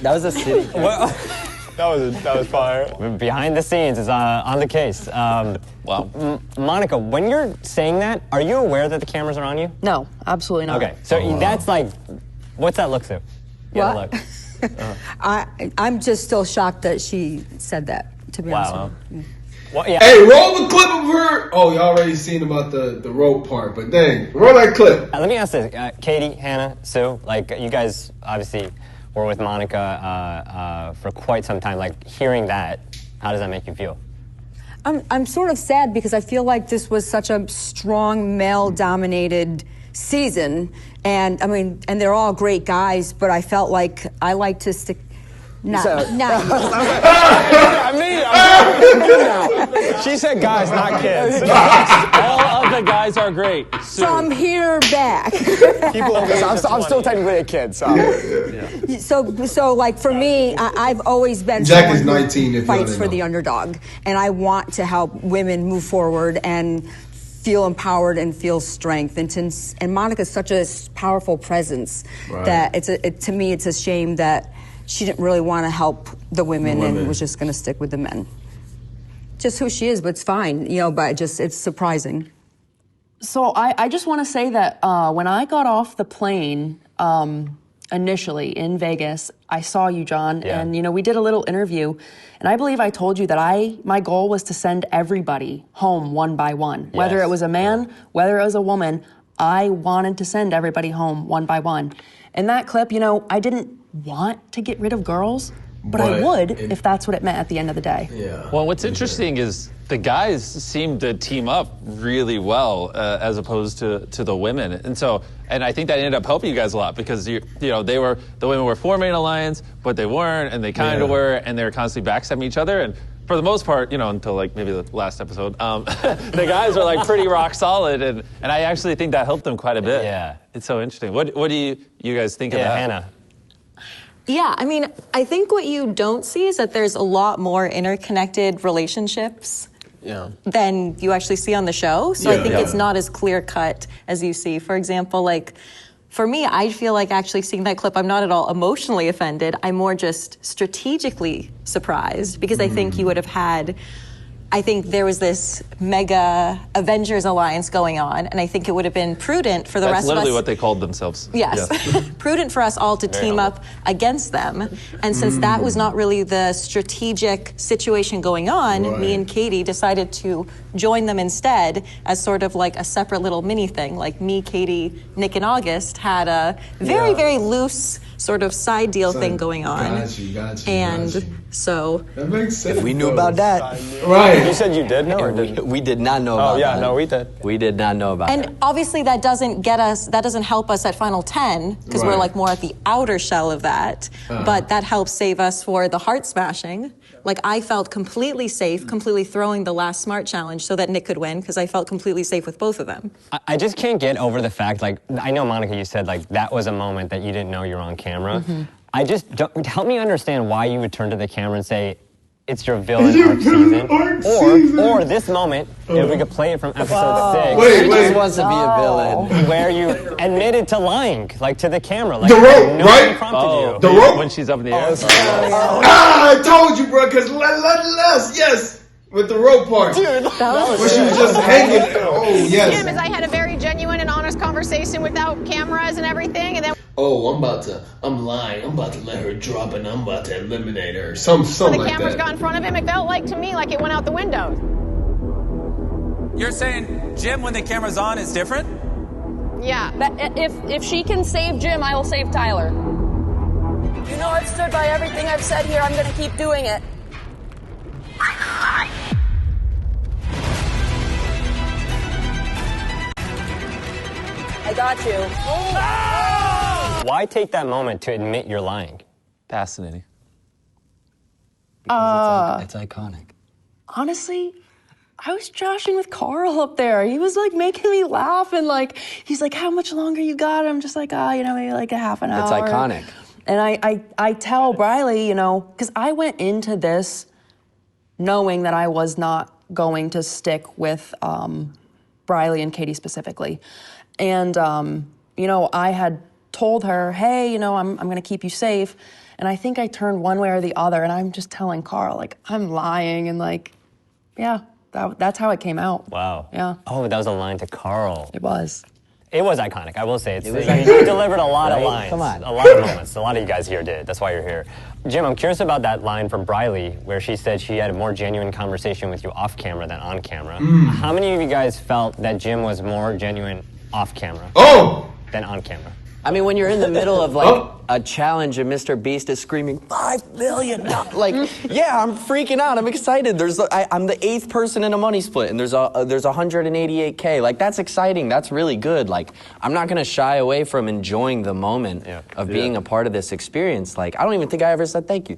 That was a city. That was fire. Behind the scenes is on the case. Wow. Monica, when you're saying that, are you aware that the cameras are on you? No, absolutely not. Okay, so that's like, what's that look, Sue? What? I'm just still shocked that she said that, to be honest with you. Well, yeah. Hey, roll the clip of her. Oh, you already seen about the rope part, but dang, roll that clip. Let me ask this, Katie, Hannah, Sue, like you guys obviously were with Monica for quite some time. Like hearing that, how does that make you feel? I'm sort of sad because I feel like this was such a strong male-dominated season, and I mean, and they're all great guys, but I felt like I like to stick. She said guys, not kids. All of the guys are great. So I'm here back. I'm still technically a kid, so. So like for me, I've always been Jack someone is 19 who if fights you for the underdog, and I want to help women move forward and feel empowered and feel strength. And Monica's such a powerful presence that to me it's a shame that she didn't really want to help the women and was just going to stick with the men. Just who she is, but it's fine, but it's surprising. So I just want to say that when I got off the plane initially in Vegas, I saw you, John, and we did a little interview, and I believe I told you that my goal was to send everybody home one by one. Whether it was a man, whether it was a woman, I wanted to send everybody home one by one. In that clip, I didn't want to get rid of girls, but I would if that's what it meant at the end of the day. Yeah. Well, what's interesting is the guys seem to team up really well as opposed to the women, and I think that ended up helping you guys a lot because the women were forming an alliance, but they weren't, and they kind of were, and they were constantly backstabbing each other, and for the most part, until like maybe the last episode, the guys are like pretty rock solid, and I actually think that helped them quite a bit. Yeah, it's so interesting. What do you guys think of that? Hannah? Yeah, I mean, I think what you don't see is that there's a lot more interconnected relationships than you actually see on the show. So I think it's not as clear cut as you see. For example, like for me, I feel like actually seeing that clip, I'm not at all emotionally offended. I'm more just strategically surprised because I think you would have had. I think there was this mega Avengers alliance going on, and I think it would have been prudent for the rest of us. That's literally what they called themselves. Yes. Prudent for us all to team up against them. And since that was not really the strategic situation going on, me and Katie decided to join them instead as sort of like a separate little mini thing. Like me, Katie, Nick, and August had a very, very loose sort of side deal thing going on. Got you. And so that makes sense. If we knew about that. Right. You said you did know or didn't? We did not know about that. Oh, yeah, no, we did. We did not know about that. And obviously that doesn't help us at Final 10, because we're like more at the outer shell of that. But that helps save us for the heart smashing. Like I felt completely safe, completely throwing the last smart challenge so that Nick could win, because I felt completely safe with both of them. I just can't get over the fact, like, I know, Monica, you said, like, that was a moment that you didn't know you were on camera. I just don't, help me understand why you would turn to the camera and say, it's your villain arc season. Or this moment, if we could play it from episode 6. Wait. He just wants to be a villain. Where you admitted to lying, like, to the camera. Like, the rope, right? Prompted you. The rope? When she's up in the air. I told you, bro, because yes. With the rope part. Dude, that was where she was just hanging. Oh, yes. Is I had a very genuine and honest conversation without cameras and everything, and then oh, I'm lying. I'm about to let her drop and I'm about to eliminate her. Something like that. The cameras got in front of him. It felt like to me like it went out the window. You're saying Jim, when the camera's on, is different? Yeah. If she can save Jim, I will save Tyler. You know I've stood by everything I've said here. I'm going to keep doing it. I got you. Why take that moment to admit you're lying? Fascinating. It's iconic. Honestly, I was joshing with Carl up there. He was like making me laugh and like, he's like, how much longer you got? I'm just like, maybe like a half an hour. It's iconic. And I tell Briley, because I went into this knowing that I was not going to stick with Briley and Katie specifically. And, I had told her, hey, I'm going to keep you safe. And I think I turned one way or the other. And I'm just telling Carl, like, I'm lying. And like, yeah, that's how it came out. Wow. Yeah. Oh, that was a line to Carl. It was. It was iconic, I will say. You delivered a lot of lines. Come on. A lot of moments. A lot of you guys here did. That's why you're here. Jim, I'm curious about that line from Briley where she said she had a more genuine conversation with you off camera than on camera. How many of you guys felt that Jim was more genuine off camera than on camera? I mean, when you're in the middle of like a challenge and Mr. Beast is screaming $5 million, like, yeah, I'm freaking out. I'm excited. I'm the 8th person in a money split, and there's 188K. Like, that's exciting. That's really good. Like, I'm not gonna shy away from enjoying the moment of being a part of this experience. Like, I don't even think I ever said thank you.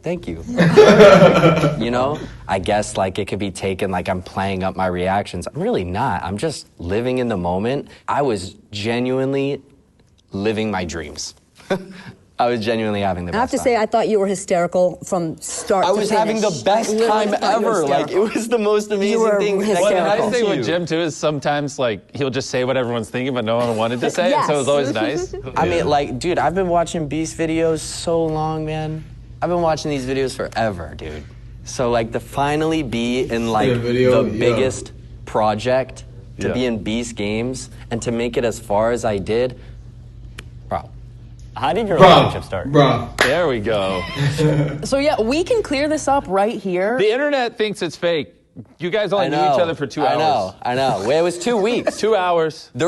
I guess like it could be taken like I'm playing up my reactions. I'm really not. I'm just living in the moment. I was genuinely living my dreams. I was genuinely having the best time. I have to say, I thought you were hysterical from start to finish. I was having the best time ever. Like, it was the most amazing thing. Well, the nice thing with Jim, too, is sometimes, like, he'll just say what everyone's thinking, but no one wanted to say it, so it was always nice. I mean, like, dude, I've been watching Beast videos so long, man. I've been watching these videos forever, dude. So, like, to finally be in, like, the biggest project, to be in Beast games, and to make it as far as I did, bro. How did your relationship start? Bro. There we go. So yeah, we can clear this up right here. The internet thinks it's fake. You guys only knew each other for 2 hours. I know. Well, it was 2 weeks. 2 hours. The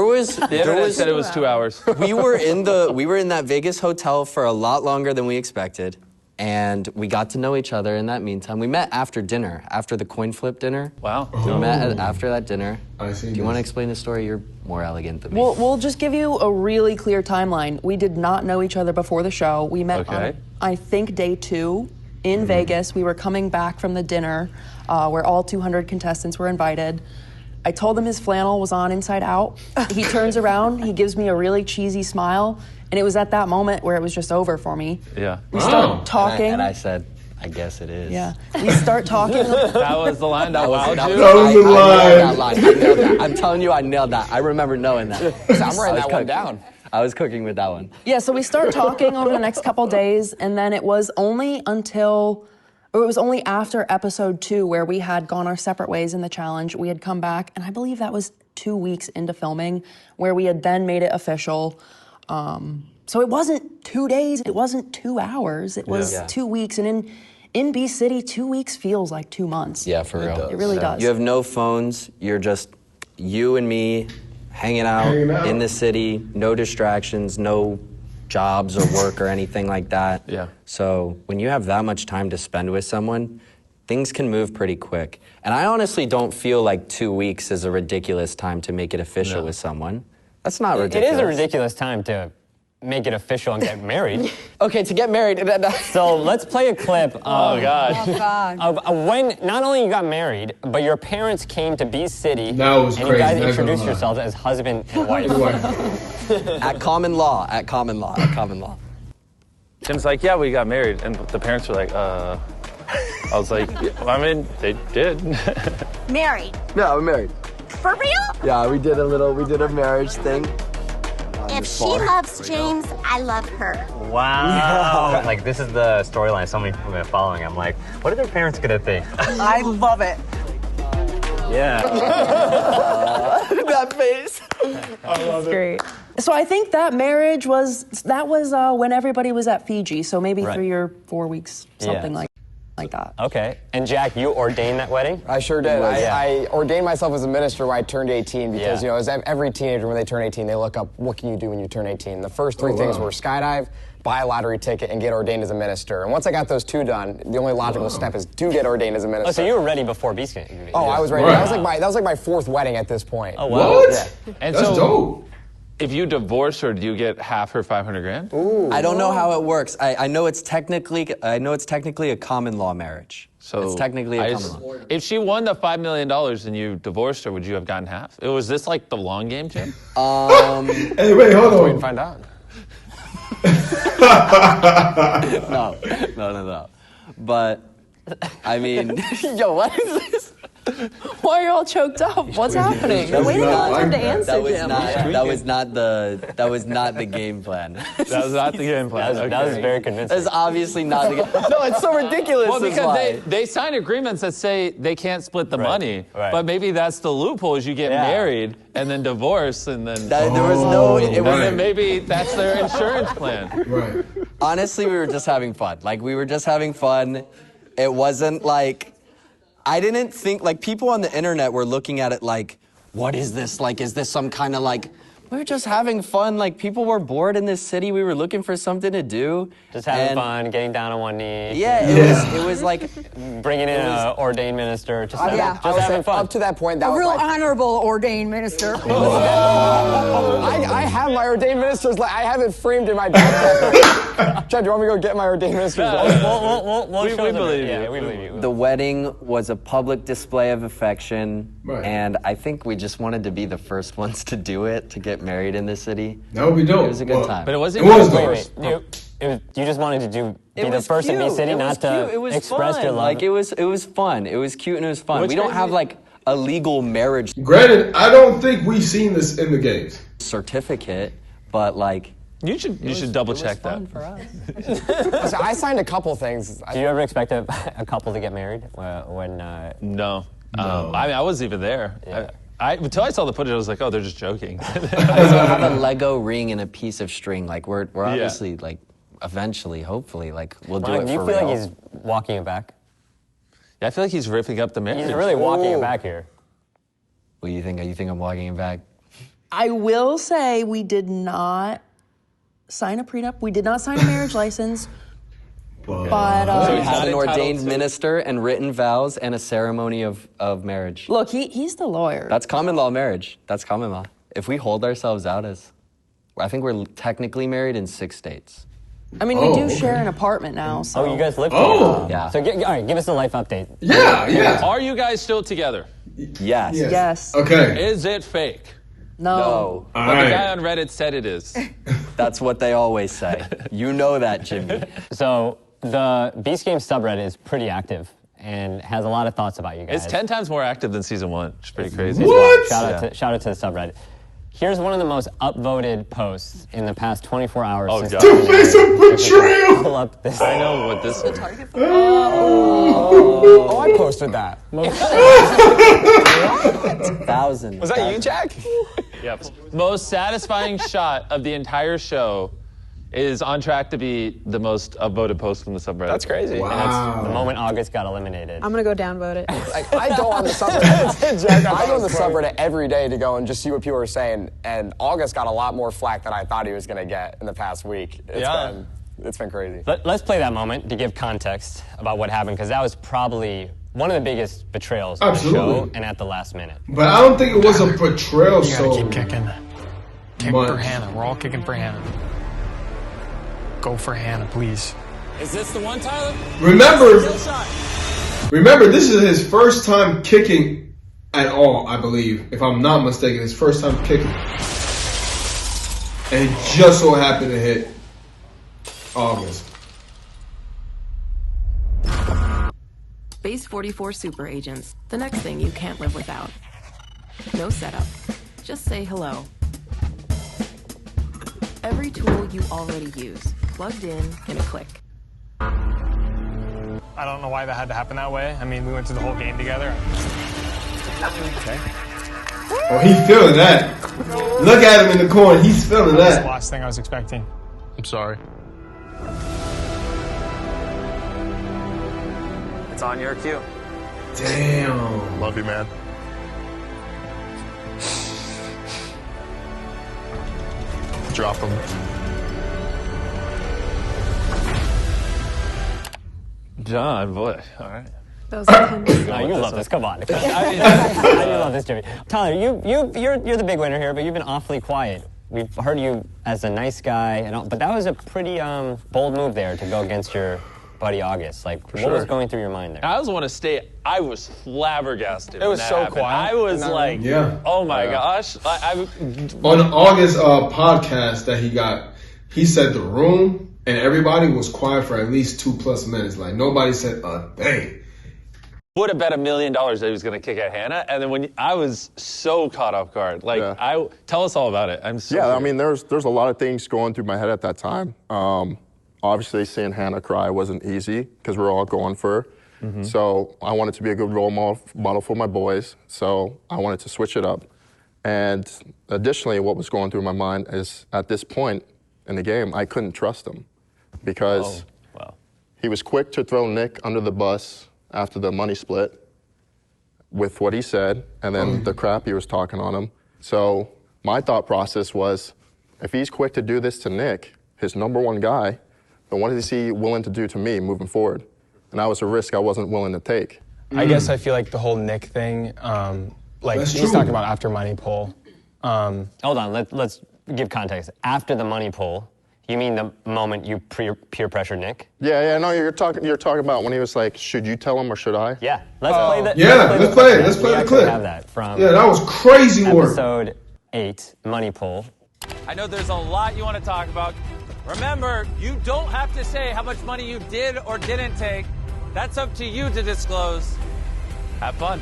internet said it was 2 hours. We were in that Vegas hotel for a lot longer than we expected. And we got to know each other in that meantime. We met after dinner, after the coin flip dinner. Wow. We met after that dinner. I see. Do you want to explain the story? You're more elegant than me. We'll just give you a really clear timeline. We did not know each other before the show. We met on, I think, day 2 in Vegas. We were coming back from the dinner where all 200 contestants were invited. I told him his flannel was on inside out. He turns around, he gives me a really cheesy smile, and it was at that moment where it was just over for me. Yeah. We start talking. And I said, I guess it is. Yeah. We start talking. That was the line that wowed you? That was the line. I nailed that. I'm telling you, I nailed that. I remember knowing that. I'm writing that one down. I was cooking with that one. Yeah, so we start talking over the next couple days, and then it was only after episode 2 where we had gone our separate ways in the challenge. We had come back, and I believe that was 2 weeks into filming, where we had then made it official. So it wasn't 2 days, it wasn't 2 hours, it was 2 weeks. And in B City, 2 weeks feels like 2 months. Yeah, for real. It really does. You have no phones, you're just you and me hanging out in the city, no distractions, no jobs or work or anything like that. Yeah. So when you have that much time to spend with someone, things can move pretty quick. And I honestly don't feel like 2 weeks is a ridiculous time to make it official with someone. That's not ridiculous. It is a ridiculous time to make it official and get married. Okay, to get married. So let's play a clip of when not only you got married, but your parents came to B City that was and crazy. You guys introduced yourselves as husband and wife. At common law. Tim's like, yeah, we got married. And the parents were like, I was like, I mean, they did. Married. Yeah, we're married. For real? Yeah, we did a marriage thing. If she loves James, I love her. Wow. Like, this is the storyline so many people have been following. I'm like, what are their parents gonna think? I love it. Yeah. That face. I love it. Great. So I think that marriage was when everybody was at Fiji. So maybe 3 or 4 weeks, something like that. Okay. And Jack, you ordained that wedding? I sure did. I ordained myself as a minister when I turned 18 because, as every teenager when they turn 18, they look up, what can you do when you turn 18? The first 3 things were skydive, buy a lottery ticket, and get ordained as a minister. And once I got those 2 done, the only logical step is to get ordained as a minister. Oh, so you were ready before Beast Game? Oh, I was ready. Right. That was like my 4th wedding at this point. Oh, wow. What? Yeah. And That's so, dope. If you divorce her, do you get half her $500,000? Ooh. I don't know how it works. I know it's technically a common law marriage. So it's technically a common law. If she won the $5 million and you divorced her, would you have gotten half? Was this like the long game, Jim? Hey, wait, hold on. We can find out. No. But, I mean, yo, what is this? Why are you all choked up? What's happening? Waiting on him to answer, Jim. That was not the game plan. That was not the game plan. That was very convincing. That's obviously not the game. No, it's so ridiculous. Well, because they sign agreements that say they can't split the money, but maybe that's the loophole: is you get married and then divorce, and then there was no. And then maybe that's their insurance plan. Right. Honestly, we were just having fun. We were just having fun. It wasn't like. I didn't think, people on the internet were looking at it like, what is this? Is this some kind of we were just having fun. People were bored in this city. We were looking for something to do. Just having fun, getting down on one knee. Yeah, it was like... Bringing in an ordained minister, just having fun. Up to that point, that a was real honorable ordained minister. I have my ordained minister's, I have it framed in my backpack. Chad, do you want me to go get my ordained minister's? We believe you. Yeah, we believe you. The wedding was a public display of affection, and I think we just wanted to be the first ones to do it, to get married in this city. No, we don't. It was a good time. But it wasn't. Wait. You just wanted to be the first in B City, not to express your love. It was fun. It was cute and it was fun. We don't have a legal marriage. Granted, I don't think we've seen this in the games. Certificate, but you should double check that. For us. I signed a couple things. Do you ever expect a couple to get married when? No. I wasn't even there. Yeah. Until I saw the footage, I was like, oh, they're just joking. I have a Lego ring and a piece of string. We're obviously eventually, hopefully, we'll do it for real. Do you feel like he's walking it back? Yeah, I feel like he's ripping up the marriage. He's really walking it back here. What do you think? You think I'm walking it back? I will say we did not sign a prenup. We did not sign a marriage license. But so you had an ordained minister and written vows and a ceremony of marriage. Look, he's the lawyer. That's common law marriage. That's common law. If we hold ourselves out as, I think we're technically married in 6 states. I mean, we do share an apartment now. So. Oh, you guys live together? Oh. Yeah. So, all right, give us a life update. Yeah. Are you guys still together? Yes. Okay. Is it fake? No. But the guy on Reddit said it is. That's what they always say. You know that, Jimmy. So, the Beast Game subreddit is pretty active and has a lot of thoughts about you guys. It's 10 times more active than season 1. It's pretty crazy. What? Shout out to the subreddit. Here's one of the most upvoted posts in the past 24 hours. Oh, God. To face a betrayal! Pull up this. I know what this is. Oh, I posted that. Thousands. Was that you, Jack? Yep. Most satisfying shot of the entire show is on track to be the most upvoted post from the subreddit. That's crazy. Wow. And that's the moment August got eliminated. I'm gonna go downvote it. I go on the subreddit. I go on the subreddit every day to go and just see what people are saying. And August got a lot more flack than I thought he was going to get in the past week. It's been crazy. Let's play that moment to give context about what happened, because that was probably one of the biggest betrayals of the show, and at the last minute. But I don't think it was a betrayal. You gotta keep kicking. Kick for Hannah. We're all kicking for Hannah. Go for Hannah, please. Is this the one, Tyler? Remember, this is his first time kicking at all, I believe. If I'm not mistaken, his first time kicking. And it just so happened to hit August. Base 44 super agents. The next thing you can't live without. No setup. Just say hello. Every tool you already use. Plugged in a click. I don't know why that had to happen that way. I mean, we went through the whole game together. Okay. Oh, he's feeling that. Look at him in the corner. He's feeling that. That's the last thing I was expecting. I'm sorry. It's on your cue. Damn. Love you, man. Drop him. John, boy. All right. No, you love this. Come on. I love this, Jimmy. Tyler, you're the big winner here, but you've been awfully quiet. We've heard you as a nice guy, and all, but that was a pretty bold move there to go against your buddy August. Like, what was going through your mind there? I also want to stay. I was flabbergasted. It was so happened. quiet. I was like, oh my gosh. On August podcast that he got, he said the room and everybody was quiet for at least 2+ minutes. Like, nobody said a thing. Would have bet $1 million that he was going to kick at Hannah, and then I was so caught off guard. Like, tell us all about it. I'm so curious. I mean, there's a lot of things going through my head at that time. Obviously, seeing Hannah cry wasn't easy because we're all going for her. Mm-hmm. So I wanted to be a good role model for my boys. So I wanted to switch it up. And additionally, what was going through my mind is at this point in the game, I couldn't trust him because he was quick to throw Nick under the bus after the money split with what he said and then the crap he was talking on him. So my thought process was, if he's quick to do this to Nick, his number one guy, then what is he willing to do to me moving forward? And that was a risk I wasn't willing to take. I guess I feel like the whole Nick thing, like he's talking about after money pull. Hold on, let's give context. After the money pull, you mean the moment you peer pressured Nick? Yeah, no, you're talking about when he was like, should you tell him or should I? Yeah, let's play the Let's play the clip. Have that from that was crazy work. Episode 8, money pull. I know there's a lot you want to talk about. Remember, you don't have to say how much money you did or didn't take. That's up to you to disclose. Have fun.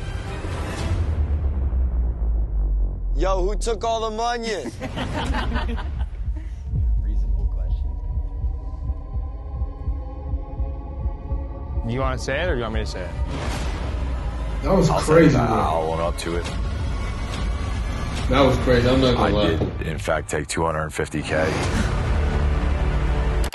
Yo, who took all the money? Reasonable question. You want to say it or do you want me to say it? That was crazy. I'll own up to it. That was crazy. I'm not gonna lie. I did, in fact, take $250K.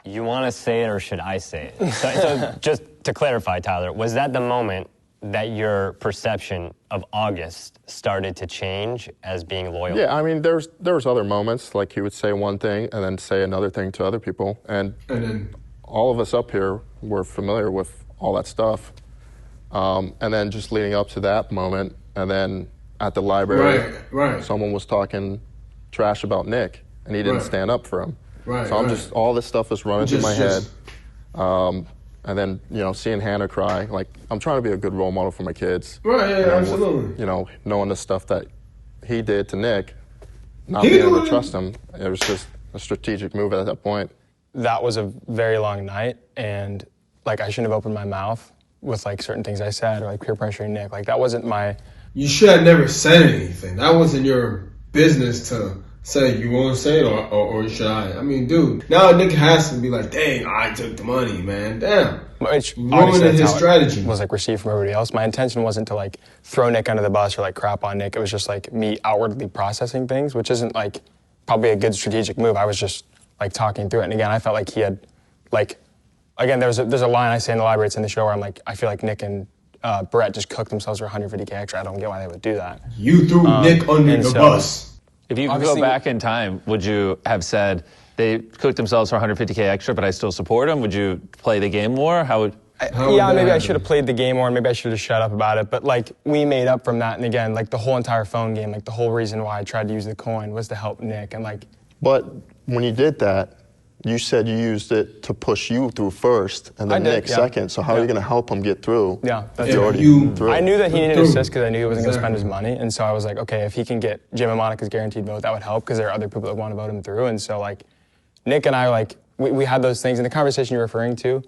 You want to say it or should I say it? So just to clarify, Tyler, was that the moment that your perception of August started to change as being loyal? Yeah, I mean, there was other moments, like he would say one thing and then say another thing to other people. And then all of us up here were familiar with all that stuff. And then just leading up to that moment, and then at the library, someone was talking trash about Nick, and he didn't stand up for him. So I'm just, all this stuff is running through my head. And then, seeing Hannah cry, like, I'm trying to be a good role model for my kids. Absolutely. Knowing the stuff that he did to Nick, not being able to trust him, it was just a strategic move at that point. That was a very long night, and, like, I shouldn't have opened my mouth with, like, certain things I said, or, like, peer pressuring Nick. Like, that wasn't my... You should have never said anything. That wasn't your business to say. You want to say it or should I? I mean, dude, now Nick has to be like, dang, I took the money, man. Damn. Which ruining his strategy. Was, like, received from everybody else. My intention wasn't to, like, throw Nick under the bus or, like, crap on Nick. It was just, like, me outwardly processing things, which isn't, like, probably a good strategic move. I was just, like, talking through it. And again, I felt like he had, like, again, there's a line I say in the library, it's in the show, where I'm like, I feel like Nick and Brett just cooked themselves for $150K extra. I don't get why they would do that. You threw Nick under the bus. If you could go back in time, would you have said they cooked themselves for $150K extra, but I still support them? Would you play the game more? Maybe I should have played the game more, and maybe I should have shut up about it. But, like, we made up from that. And again, like, the whole entire phone game, like, the whole reason why I tried to use the coin was to help Nick. And, like, but when you did that, you said you used it to push you through first, and then Nick second. So how are you going to help him get through? Yeah, that's through. I knew that he needed assist because I knew he wasn't going to spend his money. And so I was like, okay, if he can get Jim and Monica's guaranteed vote, that would help because there are other people that want to vote him through. And so, like, Nick and I, like, we had those things. In the conversation you're referring to,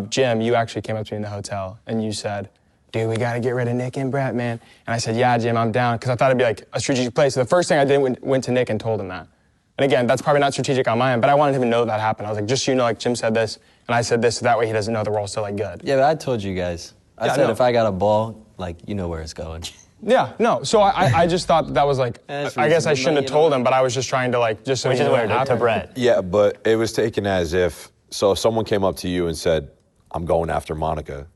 Jim, you actually came up to me in the hotel, and you said, dude, we got to get rid of Nick and Brett, man. And I said, yeah, Jim, I'm down, because I thought it'd be, like, a strategic play. So the first thing I did went to Nick and told him that. And again, that's probably not strategic on my end, but I wanted him to know that happened. I was like, just so you know, like, Jim said this, and I said this, so that way he doesn't know the role's still, like, good. Yeah, but I told you guys. I said if I got a ball, like, you know where it's going. Yeah, no. So I just thought that was like, I guess I shouldn't have told him, but I was just trying to like, just so Which is weird, to Brett. Yeah, but it was taken as if someone came up to you and said, I'm going after Monica.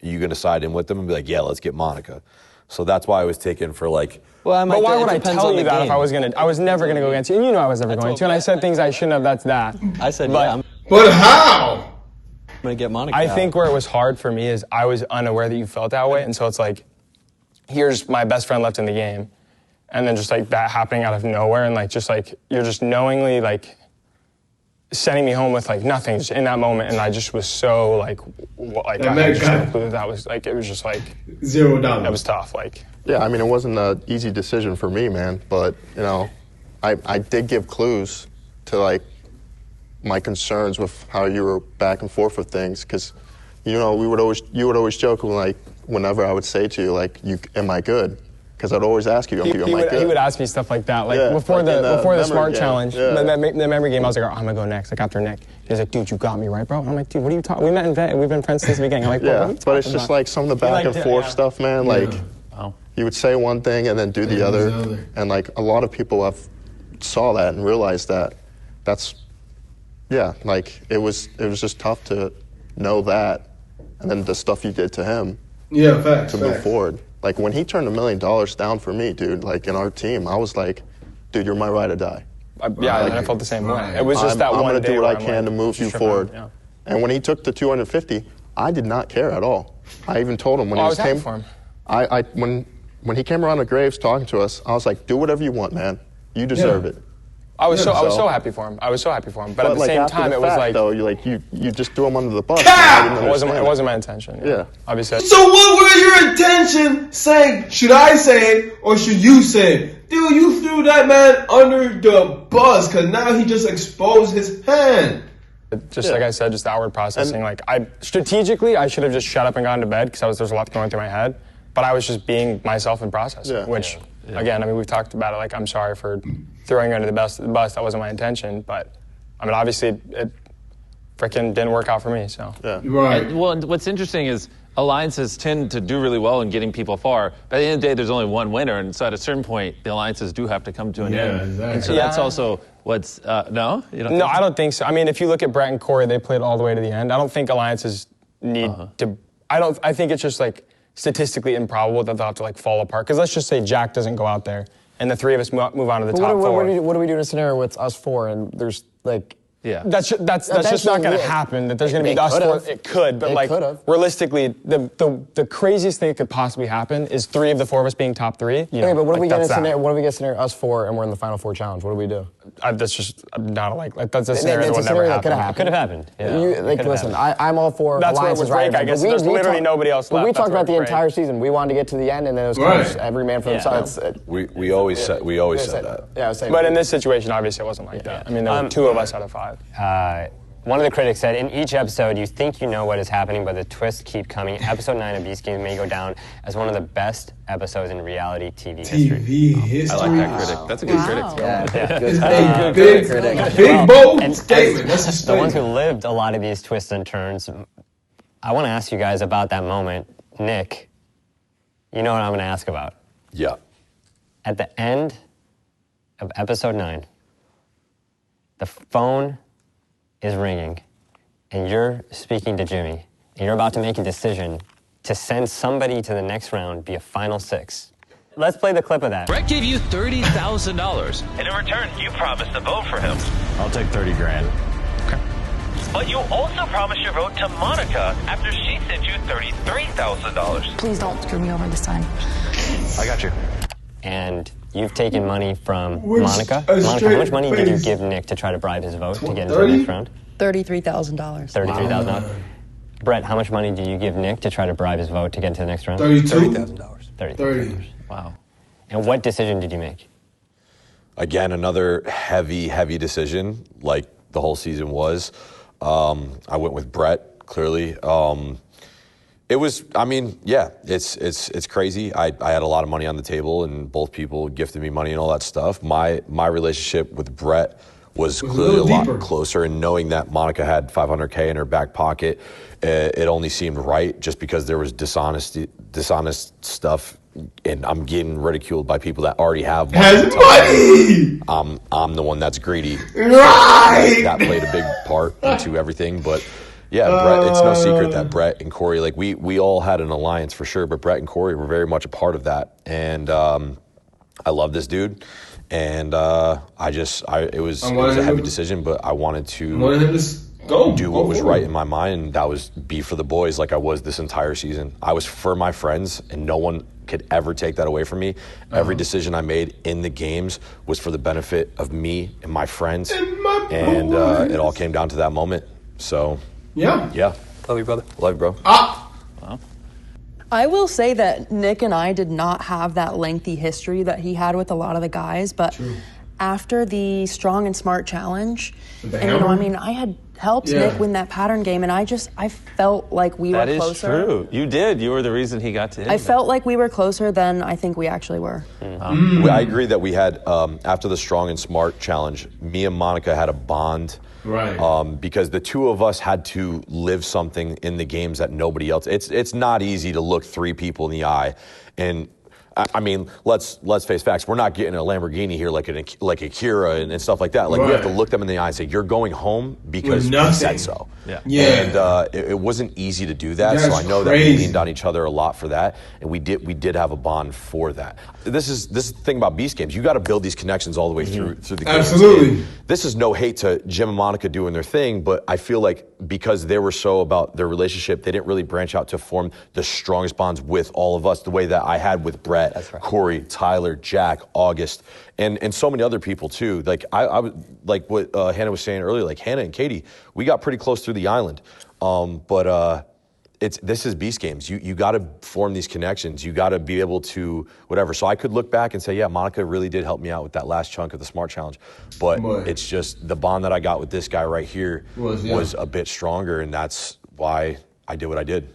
Are you going to side in with them and be like, yeah, let's get Monica? So that's why I was taken for like... But why would I tell you that if I was going to... I was never going to go against you, and you know I was never going to, and I said things I shouldn't have, that's that. I said, But how? I'm going to get Monica I think where it was hard for me is I was unaware that you felt that way, and so it's like, here's my best friend left in the game, and then just like that happening out of nowhere, and like just like, you're just knowingly like sending me home with like nothing just in that moment, and I just was so like I just concluded that was like, it was just like $0. That was tough. Like, yeah, I mean, it wasn't an easy decision for me, man. But you know, I did give clues to like my concerns with how you were back and forth with things, because you know you would always joke when, like, whenever I would say to you like, am I good? Because I'd always ask you, am I good? He would ask me stuff like that. Like before the smart challenge, the memory game, I was like, oh, I'm gonna go next, like after Nick. He was like, dude, you got me, right, bro? And I'm like, dude, what are you talking? We met in vet. We've been friends since the beginning. I'm like, yeah, but it's just like some of the back and forth stuff, man. Like, you would say one thing and then do the other, and like a lot of people saw that and realized that. Like it was just tough to know that, and then the stuff you did to him. Yeah, facts. To move forward. Like, when he turned $1 million down for me, dude, like, in our team, I was like, dude, you're my ride or die. I felt the same way. It was just that one day. I'm going to do what I can to move you forward. Yeah. And when he took the 250, I did not care at all. I even told him when he came. For him. When he came around the graves talking to us, I was like, do whatever you want, man. You deserve it. I was so happy for him. But at the same time, it was like, though, you just threw him under the bus. It wasn't my intention. Yeah. Obviously. So what were your intention saying? Should I say it or should you say it? Dude, you threw that man under the bus because now he just exposed his hand. Like I said, just outward processing. Like, strategically, I should have just shut up and gone to bed because there's a lot going through my head. But I was just being myself and processing, which, again, I mean, we've talked about it. Like, I'm sorry for throwing you under the bus. That wasn't my intention. But, I mean, obviously, it freaking didn't work out for me. So, right. Well, what's interesting is alliances tend to do really well in getting people far. But at the end of the day, there's only one winner. And so at a certain point, the alliances do have to come to an end. Exactly. And so that's also what's, no? No, I don't think so. I mean, if you look at Brett and Corey, they played all the way to the end. I don't think alliances need to, I think it's just like, statistically improbable that they'll have to like fall apart. Because let's just say Jack doesn't go out there, and the three of us move on to the top four. What do we do in a scenario with us four, and there's like... Yeah. That's just not going to happen, that there's going to be us four. It could, but like realistically, the craziest thing that could possibly happen is three of the four of us being top three. Okay, but what if we get a scenario, us four, and we're in the final four challenge? What do we do? That's just not that's a scenario that would never happen. It could have happened. Listen, I'm all for that's alliances, right? I guess there's literally nobody else left. But we talked about the entire season. We wanted to get to the end, and then it was close. Every man for themselves. We always said that. Yeah, but in this situation, obviously, it wasn't like that. I mean, there were two of us out of five. One of the critics said, in each episode, you think you know what is happening, but the twists keep coming. Episode 9 of Beast Games may go down as one of the best episodes in reality TV history. I like that critic. That's a good critic. Yeah. Big bold statement. That's the ones who lived a lot of these twists and turns. I want to ask you guys about that moment. Nick, you know what I'm going to ask about. Yeah. At the end of episode 9, the phone is ringing, and you're speaking to Jimmy, and you're about to make a decision to send somebody to the next round via Final Six. Let's play the clip of that. Brett gave you $30,000, and in return, you promised to vote for him. I'll take 30 grand. Okay. But you also promised your vote to Monica after she sent you $33,000. Please don't screw me over this time. I got you. And you've taken money from Monica. Monica, how much money did you give Nick to try to bribe his vote to get into the next round? $33,000. $33,000. Brett, how much money did you give Nick to try to bribe his vote to get into the next round? $30,000. $30,000. Wow. And what decision did you make? Again, another heavy decision, like the whole season was. I went with Brett, clearly. It was, I mean, yeah, it's crazy. I had a lot of money on the table, and both people gifted me money and all that stuff. My relationship with Brett was clearly a lot closer, and knowing that Monica had $500K in her back pocket, it only seemed right just because there was dishonest stuff and I'm getting ridiculed by people that already have money. I'm the one that's greedy. Right. That played a big part into everything, but yeah, Brett, it's no secret that Brett and Corey, like we all had an alliance for sure, but Brett and Corey were very much a part of that. And I love this dude. And it was a heavy decision, but I wanted to do what was right in my mind, and that was be for the boys like I was this entire season. I was for my friends, and no one could ever take that away from me. Every decision I made in the games was for the benefit of me and my friends, and it all came down to that moment. So, yeah. Love you, brother. Love you, bro. I will say that Nick and I did not have that lengthy history that he had with a lot of the guys, but after the Strong and Smart Challenge, I had helped Nick win that pattern game, and I felt like we were closer. That is true. You did. You were the reason he got to. I felt like we were closer than I think we actually were. I agree that we had, after the Strong and Smart Challenge, me and Monica had a bond. Right. Because the two of us had to live something in the games that nobody else. It's not easy to look three people in the eye, and I mean, let's face facts. We're not getting a Lamborghini here like a Kira and stuff like that. Like we have to look them in the eye and say, "You're going home because we said so." And it wasn't easy to do that. So I know that we leaned on each other a lot for that, and we did have a bond for that. This is the thing about Beast Games. You got to build these connections all the way through the games. Absolutely. This is no hate to Jim and Monica doing their thing, but I feel like because they were so about their relationship, they didn't really branch out to form the strongest bonds with all of us the way that I had with Brett, Corey, Tyler, Jack, August, and so many other people too. Like I was like what Hannah was saying earlier. Like Hannah and Katie, we got pretty close through the island, but this is Beast Games. You got to form these connections. You got to be able to whatever. So I could look back and say, yeah, Monica really did help me out with that last chunk of the Smart Challenge, but it's just the bond that I got with this guy right here was a bit stronger, and that's why I did what I did.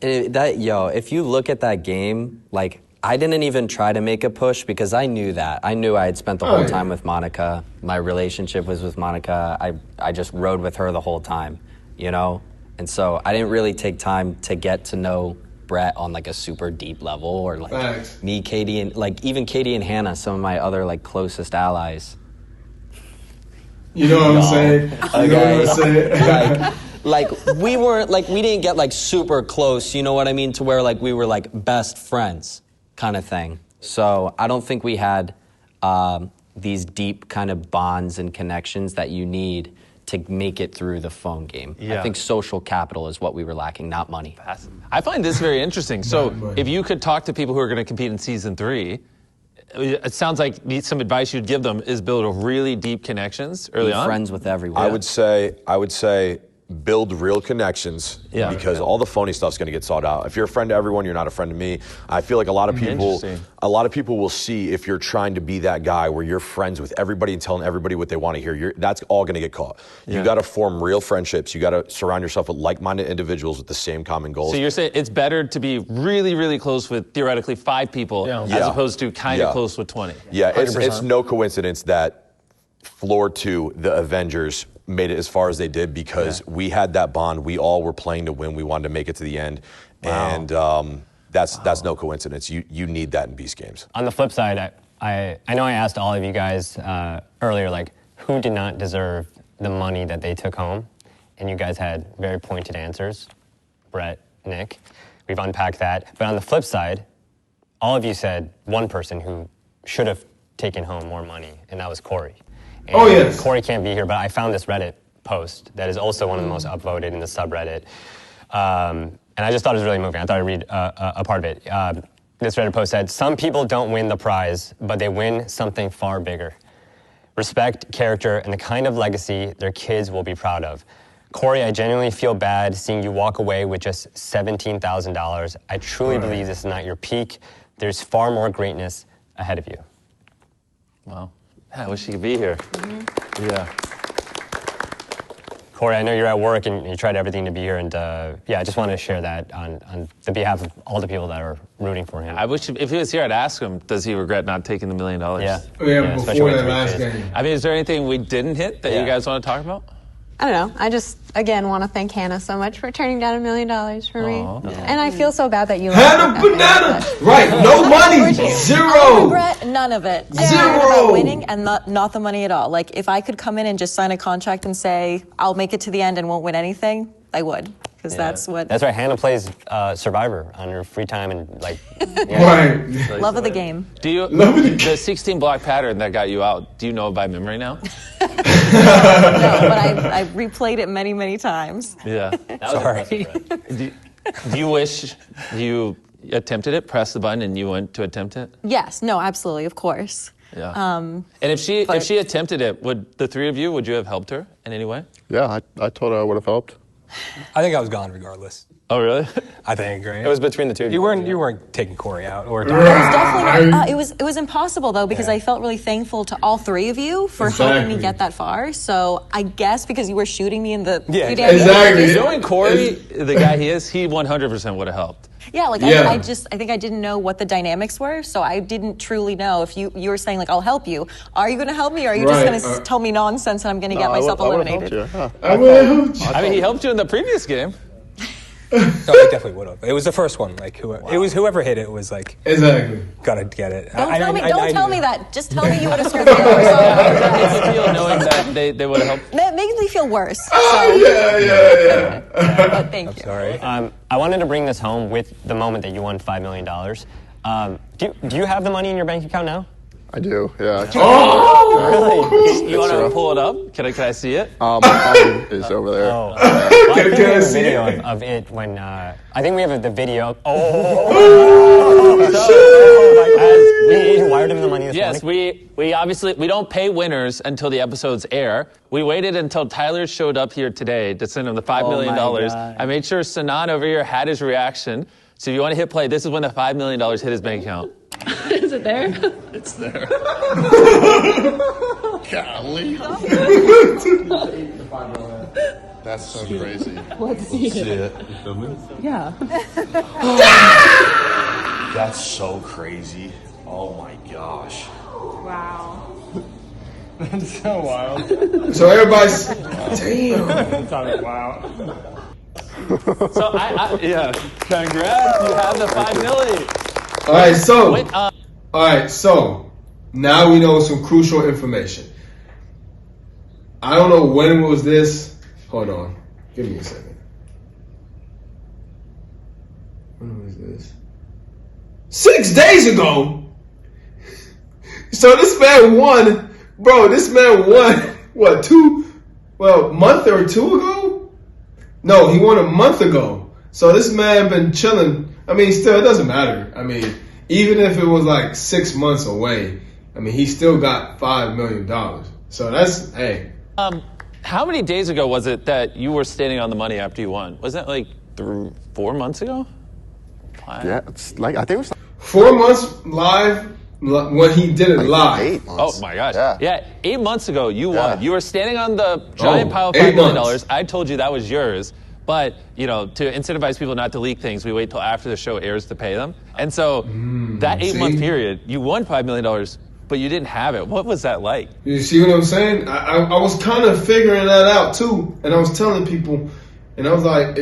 If you look at that game, like. I didn't even try to make a push because I knew that. I knew I had spent the whole time with Monica. My relationship was with Monica. I just rode with her the whole time, you know? And so I didn't really take time to get to know Brett on like a super deep level or like me, Katie, and like even Katie and Hannah, some of my other like closest allies. You know what I'm saying? You know what I'm saying? Like we weren't, like we didn't get like super close, you know what I mean? To where like we were like best friends. Kind of thing. So I don't think we had these deep kind of bonds and connections that you need to make it through the phone game. I think social capital is what we were lacking, not money. I find this very interesting. So if you could talk to people who are going to compete in season 3, it sounds like some advice you'd give them is build really deep connections early on. Friends with everyone. I would say build real connections because all the phony stuff's going to get sought out. If you're a friend to everyone, you're not a friend to me. I feel like a lot of people will see if you're trying to be that guy where you're friends with everybody and telling everybody what they want to hear. That's all going to get caught. You got to form real friendships. You got to surround yourself with like-minded individuals with the same common goals. So you're saying it's better to be really, really close with theoretically 5 people as opposed to kind of close with 20. Yeah, it's no coincidence that Floor 2, the Avengers, made it as far as they did because we had that bond. We all were playing to win. We wanted to make it to the end. And that's no coincidence. You need that in Beast Games. On the flip side, I know I asked all of you guys earlier, like, who did not deserve the money that they took home? And you guys had very pointed answers. Brett, Nick. We've unpacked that. But on the flip side, all of you said one person who should have taken home more money, and that was Corey. And Corey can't be here, but I found this Reddit post that is also one of the most upvoted in the subreddit. And I just thought it was really moving. I thought I'd read a part of it. This Reddit post said, "Some people don't win the prize, but they win something far bigger. Respect, character, and the kind of legacy their kids will be proud of. Corey, I genuinely feel bad seeing you walk away with just $17,000. I truly believe this is not your peak. There's far more greatness ahead of you." Wow. I wish you could be here. Yeah. Corey, I know you're at work and you tried everything to be here, and I just wanted to share that on the behalf of all the people that are rooting for him. I wish if he was here, I'd ask him, does he regret not taking the $1 million? Yeah, before that last game. I mean, is there anything we didn't hit that you guys want to talk about? I don't know. I just, again, want to thank Hannah so much for turning down $1 million for me. And I feel so bad that you Hannah Banana! Right, no money! Zero! I regret none of it. I Zero! regret about winning and not the money at all. Like, if I could come in and just sign a contract and say, I'll make it to the end and won't win anything, I would. Because that's what... That's right. Hannah plays Survivor on her free time and, like... Right. Love of the game. Do you... The 16-block pattern that got you out, do you know it by memory now? No, but I replayed it many, many times. Yeah. Sorry. Do you wish you attempted it, pressed the button, and you went to attempt it? Yes. No, absolutely. Of course. Yeah. And if she attempted it, would the three of you, would you have helped her in any way? Yeah, I told her I would have helped. I think I was gone regardless. Oh, really? I think, right? It was between the two of you. You weren't taking Corey out or... It was definitely not, it was impossible, though, because I felt really thankful to all three of you for helping me get that far. So I guess because you were shooting me in the... Exactly. Knowing Corey, the guy he is, he 100% would have helped. Yeah, like I think I didn't know what the dynamics were, so I didn't truly know if you were saying, like, I'll help you. Are you going to help me, or are you just going to tell me nonsense and I'm going to get myself eliminated? I would have helped you. I mean, he helped you in the previous game. No, I definitely would have. It was the first one. Like, it was whoever hit it was like... Exactly. Gotta get it. Don't tell me that. Just tell me you would have scored the other How feel knowing that they would have helped? That makes me feel worse. So. Yeah. But thank you. Sorry. I wanted to bring this home with the moment that you won $5 million. Do you have the money in your bank account now? I do, yeah. Oh! Really? You want to pull it up? Can I see it? My phone is over there. Oh. Can I see video of it when... I think we have the video. We wired him the money this morning. Yes, we obviously... We don't pay winners until the episodes air. We waited until Tyler showed up here today to send him the $5 million. I made sure Sanan over here had his reaction. So if you want to hit play, this is when the $5 million hit his bank account. Is it there? It's there. Golly. That's so crazy. Let's see it. Yeah. That's so crazy. Oh my gosh. Wow. That's so wild. So everybody's... Damn. Wow. So yeah, congrats, you have the $5 million. All right, so now we know some crucial information. I don't know when was this. Hold on, give me a second. When was this? 6 days ago. So this man won, bro. This man won what? A month or two ago? No, he won a month ago. So this man been chilling. I mean, still, it doesn't matter. I mean, even if it was like 6 months away, I mean, he still got $5 million. So that's, hey. How many days ago was it that you were standing on the money after you won? Was that like 4 months ago? 5? Yeah, it's like, I think it was 4 months live when he did it live. 8 months. Oh my gosh. Yeah. 8 months ago, you won. You were standing on the giant pile of $5 million. I told you that was yours. But, you know, to incentivize people not to leak things, we wait till after the show airs to pay them. And so that 8 month period, you won $5 million, but you didn't have it. What was that like? You see what I'm saying? I was kind of figuring that out too. And I was telling people, and I was like,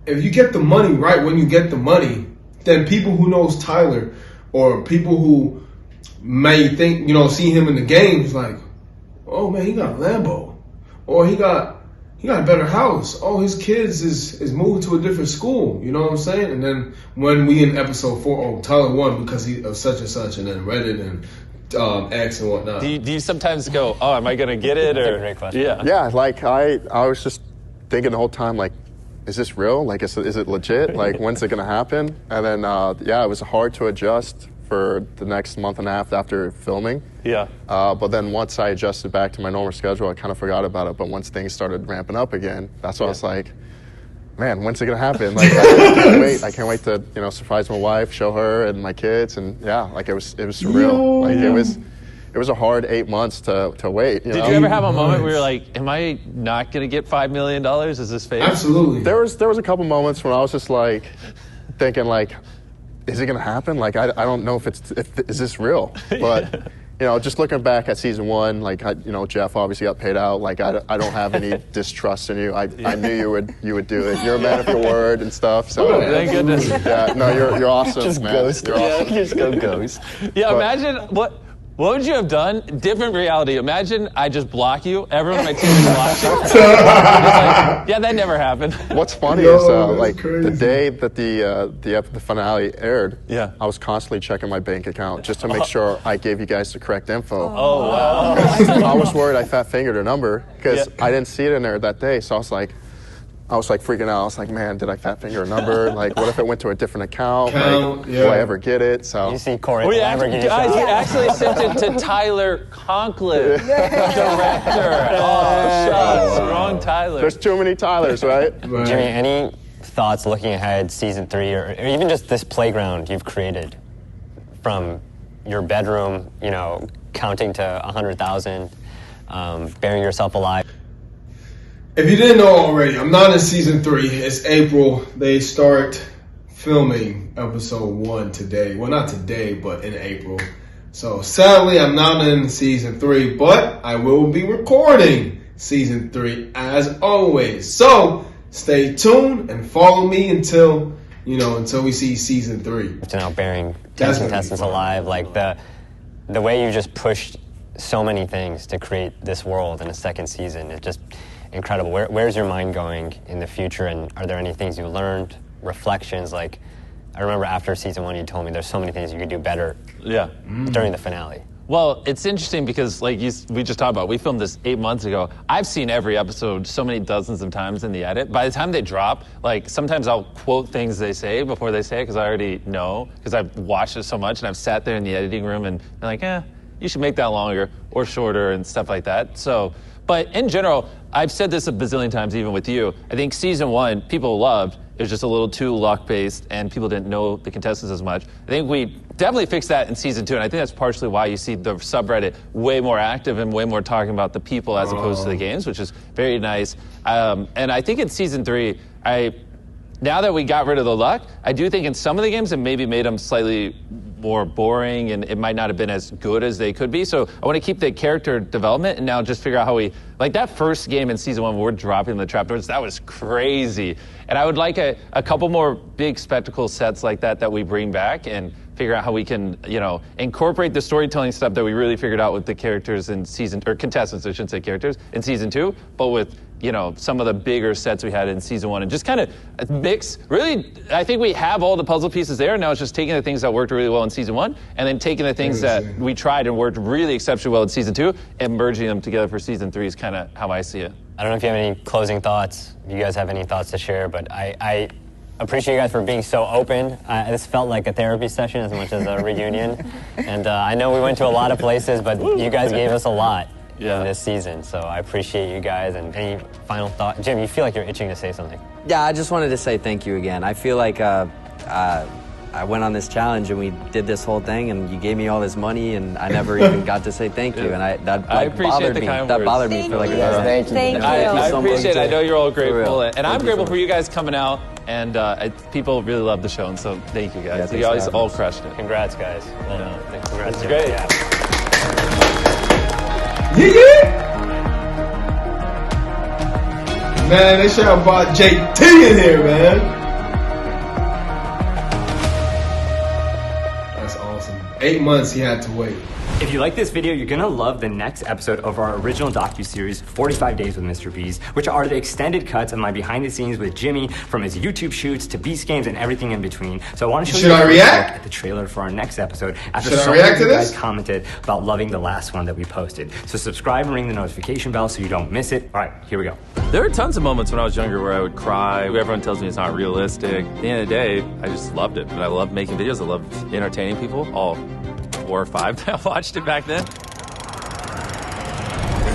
if you get the money right when you get the money, then people who knows Tyler or people who may think, you know, see him in the games like, oh man, he got a Lambo. Or he got a better house. Oh, his kids is moved to a different school. You know what I'm saying? And then when we in episode 4, oh, Tyler won because he of such and such, and then Reddit and X and whatnot. Do you sometimes go, oh, am I going to get it? That's or a great question. Yeah, like I was just thinking the whole time, like, is this real? Like, is it legit? Like, when's it going to happen? And then, it was hard to adjust for the next month and a half after filming. Yeah. But then once I adjusted back to my normal schedule, I kind of forgot about it. But once things started ramping up again, that's when I was like, man, when's it gonna happen? Like, I can't wait to, you know, surprise my wife, show her and my kids, and like it was surreal. Like it was a hard 8 months to wait. Did you ever have a moment where you're like, am I not gonna get $5 million? Is this fake? Absolutely. There was a couple moments when I was just like thinking like, is it gonna happen? Like I don't know if is this real? But You know, just looking back at season 1, like, Jeff obviously got paid out. Like, I don't have any distrust in you. I knew you would do it. You're a man of your word and stuff. So thank goodness. Yeah, no, you're awesome, just man. Ghost. You're awesome. Just go ghost. Yeah, imagine what would you have done? Different reality. Imagine I just block you. Everyone on my team just blocks you. Yeah, that never happened. What's funny is like crazy. The day that the finale aired, I was constantly checking my bank account just to make sure I gave you guys the correct info. Oh wow! I was worried I fat fingered a number because I didn't see it in there that day. So I was like freaking out. I was like, man, did I fat finger a number? Like, what if it went to a different account? Like, will I ever get it? So you see Corey. Guys, he actually sent it to Tyler Conklin, director. Oh, shucks, wrong Tyler. There's too many Tylers, right? Jimmy, any thoughts looking ahead, season 3, or even just this playground you've created from your bedroom, counting to 100,000, burying yourself alive? If you didn't know already, I'm not in season 3. It's April. They start filming episode 1 today. Well, not today, but in April. So sadly, I'm not in season 3, but I will be recording season 3 as always. So stay tuned and follow me until we see season 3. To now burying contestants alive, like the way you just pushed so many things to create this world in a second season. It just incredible. Where's your mind going in the future, and are there any things you learned, reflections? Like, I remember after season 1, you told me there's so many things you could do better during the finale. Well, it's interesting because, like we just talked about, we filmed this 8 months ago. I've seen every episode so many dozens of times in the edit. By the time they drop, like, sometimes I'll quote things they say before they say it because I already know, because I've watched it so much and I've sat there in the editing room and been like, you should make that longer or shorter and stuff like that. So, but in general, I've said this a bazillion times even with you. I think season 1, people loved. It was just a little too luck-based, and people didn't know the contestants as much. I think we definitely fixed that in season 2, and I think that's partially why you see the subreddit way more active and way more talking about the people as opposed to the games, which is very nice. And I think in season 3, now that we got rid of the luck, I do think in some of the games it maybe made them slightly more boring, and it might not have been as good as they could be. So I want to keep the character development and now just figure out how like that first game in season 1 where we're dropping the trapdoors, that was crazy. And I would like a couple more big spectacle sets like that we bring back and figure out how we can, incorporate the storytelling stuff that we really figured out with the characters in contestants, I shouldn't say characters, in season 2, but with, some of the bigger sets we had in season 1 and just kind of mix. Really, I think we have all the puzzle pieces there. Now it's just taking the things that worked really well in season 1 and then taking the things that we tried and worked really exceptionally well in season 2 and merging them together for season 3 is kind of how I see it. I don't know if you have any closing thoughts. If you guys have any thoughts to share, but I appreciate you guys for being so open. This felt like a therapy session as much as a reunion. And I know we went to a lot of places, but you guys gave us a lot in this season. So I appreciate you guys. And any final thought? Jim, you feel like you're itching to say something. Yeah, I just wanted to say thank you again. I feel like I went on this challenge and we did this whole thing and you gave me all this money and I never even got to say thank you. And I appreciate the kind words. That bothered me for like a minute. Thank you. Thank you. I appreciate it. I know you're all grateful. And I'm grateful for you guys coming out. And people really love the show. And so thank you guys. You guys all crushed it. Congrats, guys. Congrats. It's great. Man, they should have brought JT in here, man. That's awesome. 8 months he had to wait. If you like this video, you're gonna love the next episode of our original docuseries, 45 Days with Mr. Beast, which are the extended cuts of my behind the scenes with Jimmy, from his YouTube shoots to Beast Games and everything in between. So I want to show you a look at the trailer for our next episode after so many of you guys commented about loving the last one that we posted. So subscribe and ring the notification bell so you don't miss it. All right, here we go. There were tons of moments when I was younger where I would cry. Everyone tells me it's not realistic. At the end of the day, I just loved it. But I loved making videos. I loved entertaining people. All 4 or 5 that watched it back then.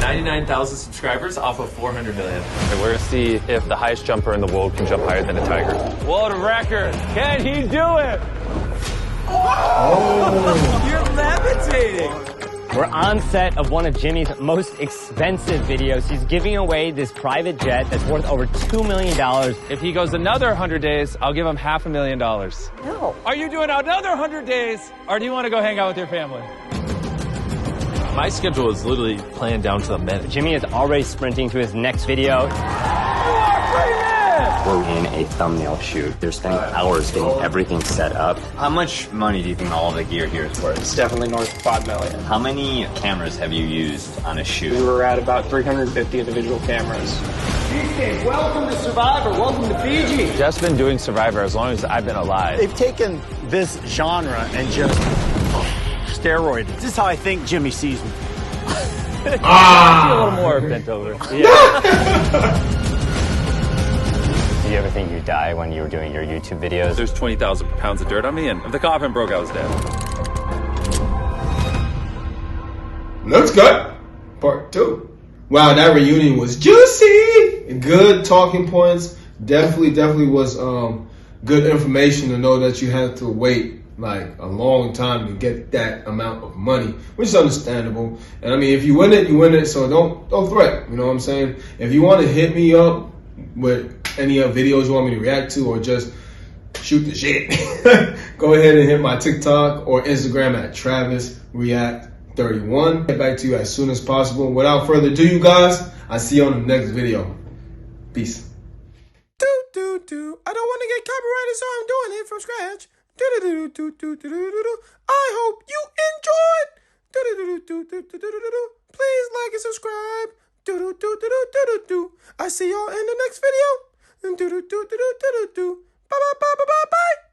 99,000 subscribers off of 400 million. And we're gonna see if the highest jumper in the world can jump higher than a tiger. World record! Can he do it? Oh. You're levitating! We're on set of one of Jimmy's most expensive videos. He's giving away this private jet that's worth over $2 million. If he goes another 100 days, I'll give him $500,000. No. Are you doing another 100 days, or do you want to go hang out with your family? My schedule is literally planned down to the minute. Jimmy is already sprinting to his next video. We're in a thumbnail shoot. They're spending hours getting everything set up. How much money do you think all the gear here is worth? It's definitely north of $5 million. How many cameras have you used on a shoot? We were at about 350 individual cameras. Welcome to Survivor. Welcome to Fiji. Jeff's been doing Survivor as long as I've been alive. They've taken this genre and just steroided. This is how I think Jimmy sees me. A little more bent over. Yeah. Did you ever think you'd die when you were doing your YouTube videos? There's 20,000 pounds of dirt on me, and if the coffin broke, I was dead. Let's go. Part 2. Wow, that reunion was juicy. Good talking points. Definitely was good information to know that you had to wait like a long time to get that amount of money, which is understandable. And I mean, if you win it, you win it. So don't threat. You know what I'm saying? If you want to hit me up with any videos you want me to react to, or just shoot the shit, go ahead and hit my TikTok or Instagram at TravisReact31. Get back to you as soon as possible. Without further ado, you guys, I'll see you on the next video. Peace. I don't want to get copyrighted, so I'm doing it from scratch. I hope you enjoyed. Please like and subscribe. I see y'all in the next video. Bye.